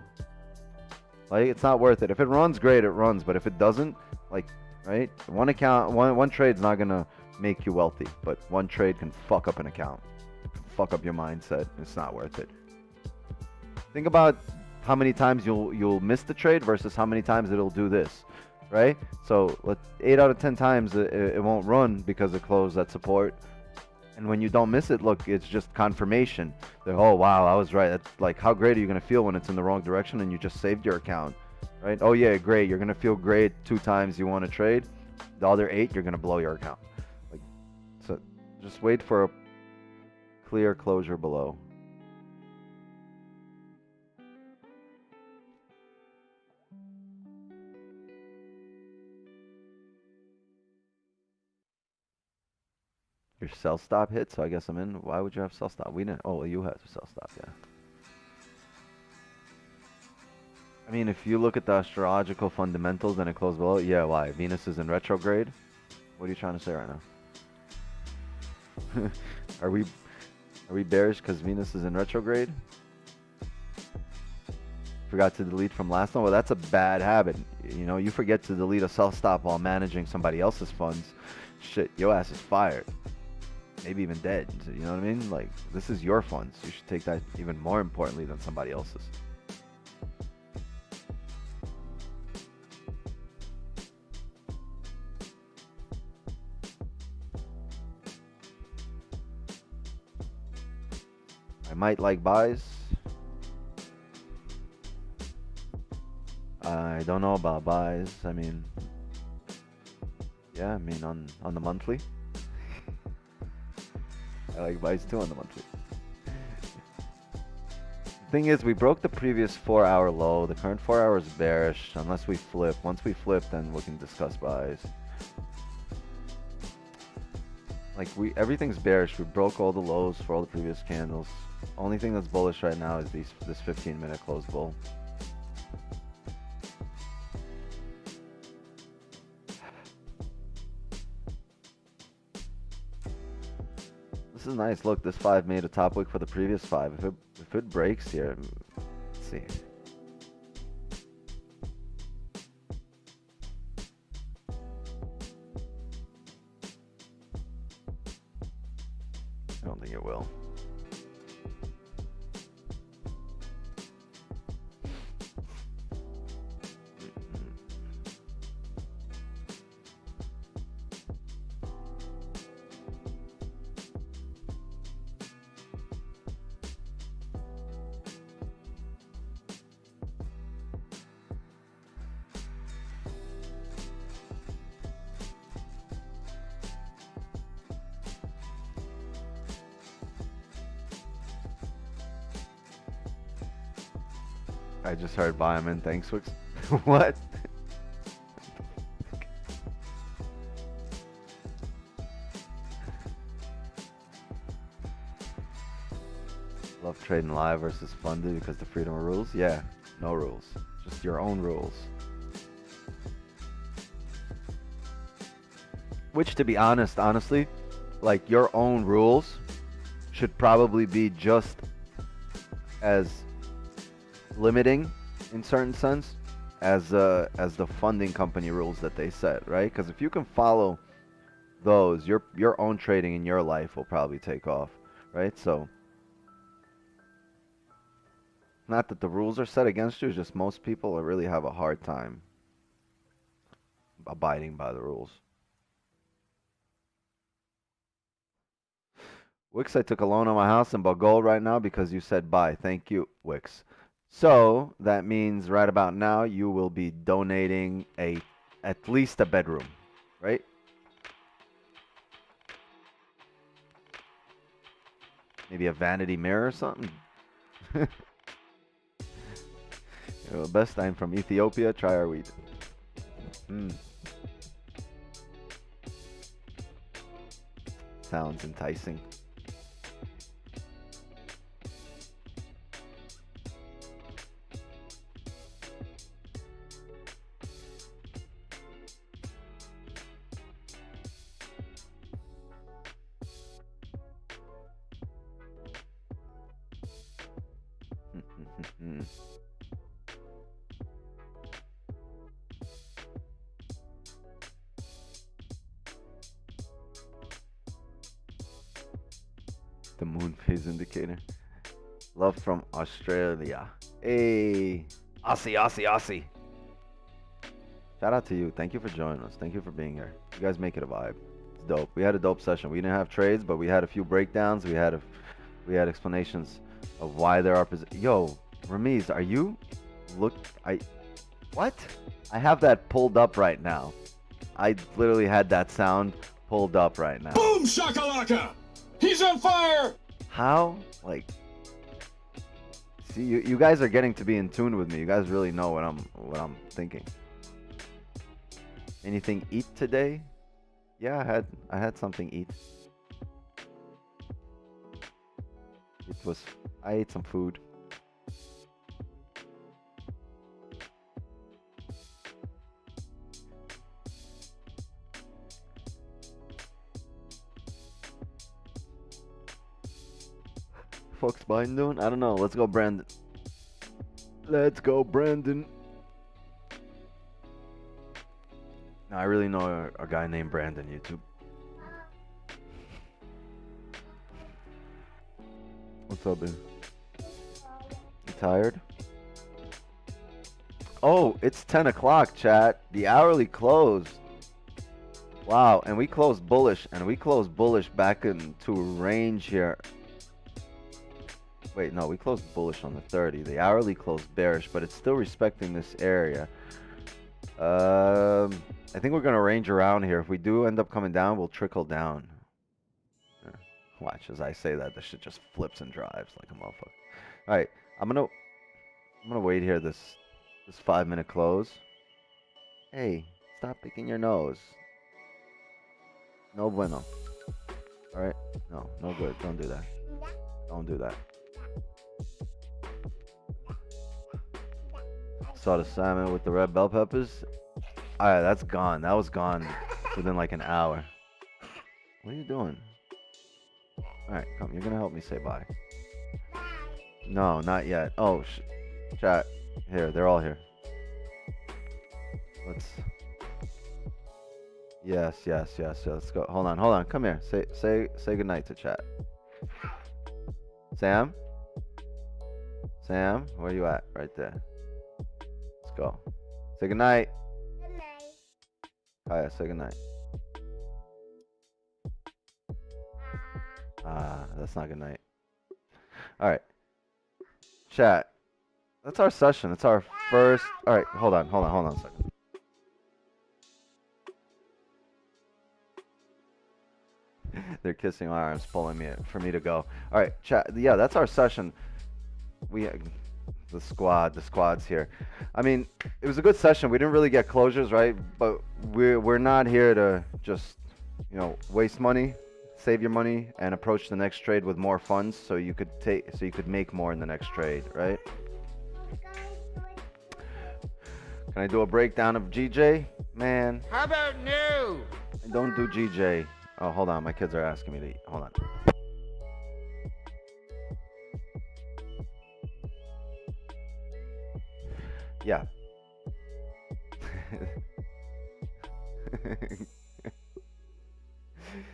Like, it's not worth it. If it runs, great, it runs. But if it doesn't, like, right? One trade's not gonna make you wealthy, but one trade can fuck up an account, fuck up your mindset. It's not worth it. Think about how many times you'll miss the trade versus how many times it'll do this, right? So 8 out of 10 times it won't run because it closed at support. And when you don't miss it, look, it's just confirmation that, oh wow, I was right. That's like, how great are you gonna feel when it's in the wrong direction and you just saved your account, right? Oh yeah, great. You're gonna feel great 2 times you want to trade. The other 8, you're gonna blow your account. Like, so just wait for a clear closure below. Your sell stop hit, so I guess I'm in. Why would you have sell stop? We didn't. Oh, you have sell stop, yeah. I mean, if you look at the astrological fundamentals and it closed below, yeah, why? Venus is in retrograde? What are you trying to say right now? Are we bearish because Venus is in retrograde? Forgot to delete from last time? Well, that's a bad habit. You know, you forget to delete a sell stop while managing somebody else's funds. Shit, your ass is fired. Maybe even dead. You know what I mean? Like, this is your funds. You should take that even more importantly than somebody else's. I might like buys. I don't know about buys. I mean, Yeah, I mean on the monthly. I like buys too on the monthly. Thing is, we broke the previous 4-hour low. The current 4 hour is bearish unless we flip. Once we flip, then we can discuss buys. Like everything's bearish. We broke all the lows for all the previous candles. Only thing that's bullish right now is this 15-minute closed bull. This is nice. Look, this 5 made a top wick for the previous 5. If it breaks here, let's see. I don't think it will. I just heard buy him in. Thanks, Wix. What? Love trading live versus funded because the freedom of rules? Yeah, no rules. Just your own rules. Which, to be honest, honestly, like your own rules should probably be just as limiting in certain sense as the funding company rules that they set, right? Because if you can follow those, your own trading in your life will probably take off, right? So not that the rules are set against you, it's just most people really have a hard time abiding by the rules. Wix, I took a loan on my house and bought gold right now because you said buy. Thank you, Wix. So that means right about now you will be donating at least a bedroom, right? Maybe a vanity mirror or something. Best, I'm from Ethiopia. Try our wheat. Sounds enticing. The moon phase indicator. Love from Australia. Hey, Aussie, Aussie, Aussie. Shout out to you. Thank you for joining us. Thank you for being here. You guys make it a vibe. It's dope. We had a dope session. We didn't have trades, but we had a few breakdowns. We had explanations of why there are Yo, Ramiz, are you what? I have that pulled up right now. I literally had that sound pulled up right now. Boom shakalaka! He's on fire! How? Like, see, you guys are getting to be in tune with me. You guys really know what I'm thinking. Anything eat today? Yeah, I had something eat. I ate some food. Fox Biden doing? I don't know. Let's go, Brandon. Let's go, Brandon. No, I really know a guy named Brandon. YouTube. What's up, man? You tired? Oh, it's 10 o'clock, chat. The hourly closed. Wow, and we closed bullish, back into range here. Wait, no, we closed bullish on the 30. The hourly closed bearish, but it's still respecting this area. I think we're gonna range around here. If we do end up coming down, we'll trickle down. Yeah. Watch as I say that, the shit just flips and drives like a motherfucker. All right, I'm gonna wait here. This 5-minute close. Hey, stop picking your nose. No bueno. All right, no good. Don't do that. Don't do that. Saw the salmon with the red bell peppers. All right, that's gone. That was gone within like an hour. What are you doing? All right, come. You're gonna help me say bye. No, not yet. Oh, chat. Here, they're all here. Let's. Yes. Let's go. Hold on. Come here. Say goodnight to chat. Sam, where you at? Right there. Let's go. Say goodnight. Good night. Kaya, say goodnight. That's not goodnight. All right. Chat. That's our session. It's our first. All right. Hold on a second. They're kissing my arms, pulling me for me to go. All right, chat. Yeah, that's our session. The squad's here. I mean, it was a good session. We didn't really get closures, right? But we're not here to just, waste money, save your money, and approach the next trade with more funds, so you could make more in the next trade, right? Can I do a breakdown of GJ? Man. How about no? I don't do GJ. Oh, hold on. My kids are asking me to eat. Hold on. Yeah.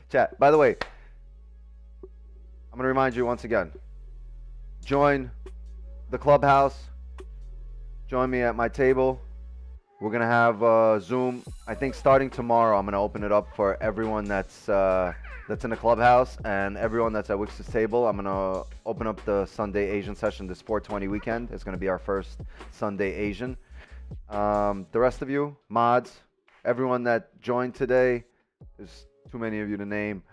Chat, by the way, I'm going to remind you once again. Join the clubhouse. Join me at my table. We're going to have Zoom. I think starting tomorrow, I'm going to open it up for everyone that's in the clubhouse and everyone that's at Wix's table. I'm going to open up the Sunday Asian session this 420 weekend. It's going to be our first Sunday Asian. The rest of you, mods, everyone that joined today, there's too many of you to name.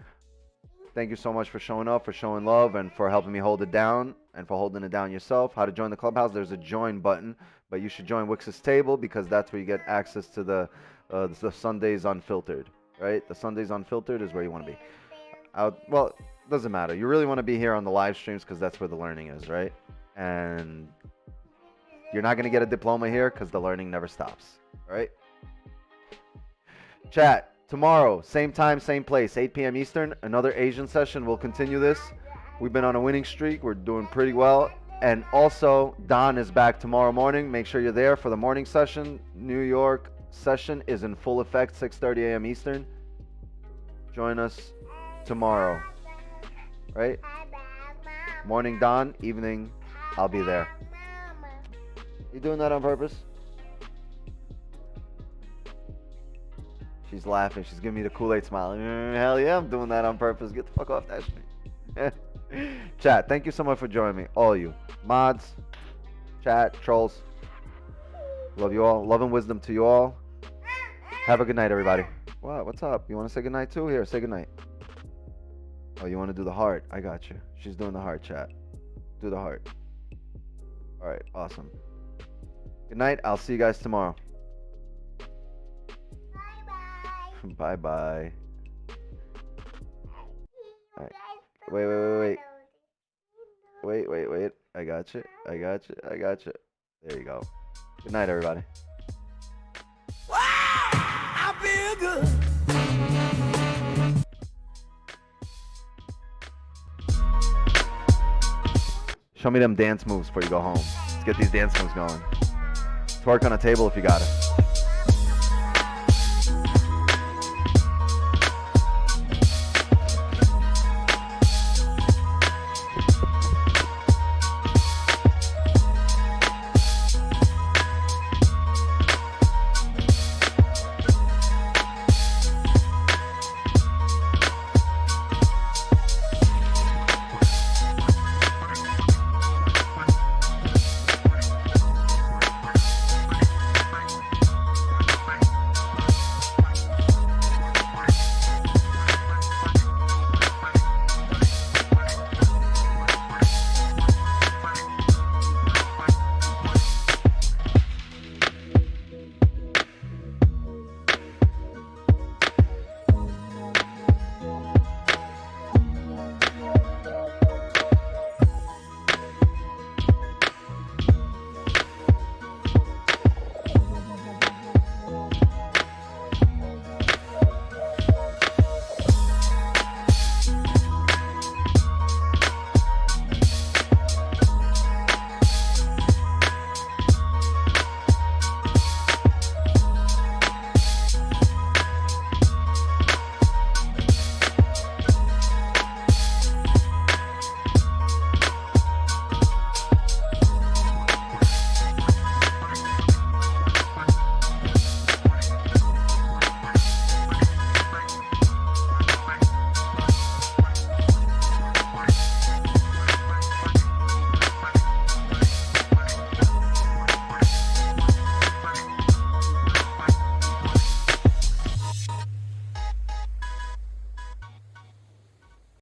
Thank you so much for showing up, for showing love, and for helping me hold it down, and for holding it down yourself. How to join the clubhouse? There's a join button, but you should join Wix's table because that's where you get access to the Sundays Unfiltered, right? The Sundays Unfiltered is where you want to be. Well, it doesn't matter. You really want to be here on the live streams because that's where the learning is, right? And you're not going to get a diploma here because the learning never stops, right? Chat. Tomorrow, same time, same place, 8 p.m. Eastern, another Asian session. We'll continue this. We've been on a winning streak. We're doing pretty well. And also, Don is back tomorrow morning. Make sure you're there for the morning session. New York session is in full effect, 6:30 a.m. Eastern. Join us tomorrow, right? Morning, Don. Evening, I'll be there. You doing that on purpose? She's laughing. She's giving me the Kool-Aid smile. Hell yeah, I'm doing that on purpose. Get the fuck off that shit. Chat, thank you so much for joining me. All of you. Mods, chat, trolls. Love you all. Love and wisdom to you all. Have a good night, everybody. What? What's up? You want to say good night too? Here, say good night. Oh, you want to do the heart? I got you. She's doing the heart, chat. Do the heart. All right, awesome. Good night. I'll see you guys tomorrow. Bye-bye. All right. Wait. I got you. There you go. Good night, everybody. Wow, I feel good. Show me them dance moves before you go home. Let's get these dance moves going. Twerk on a table if you got it.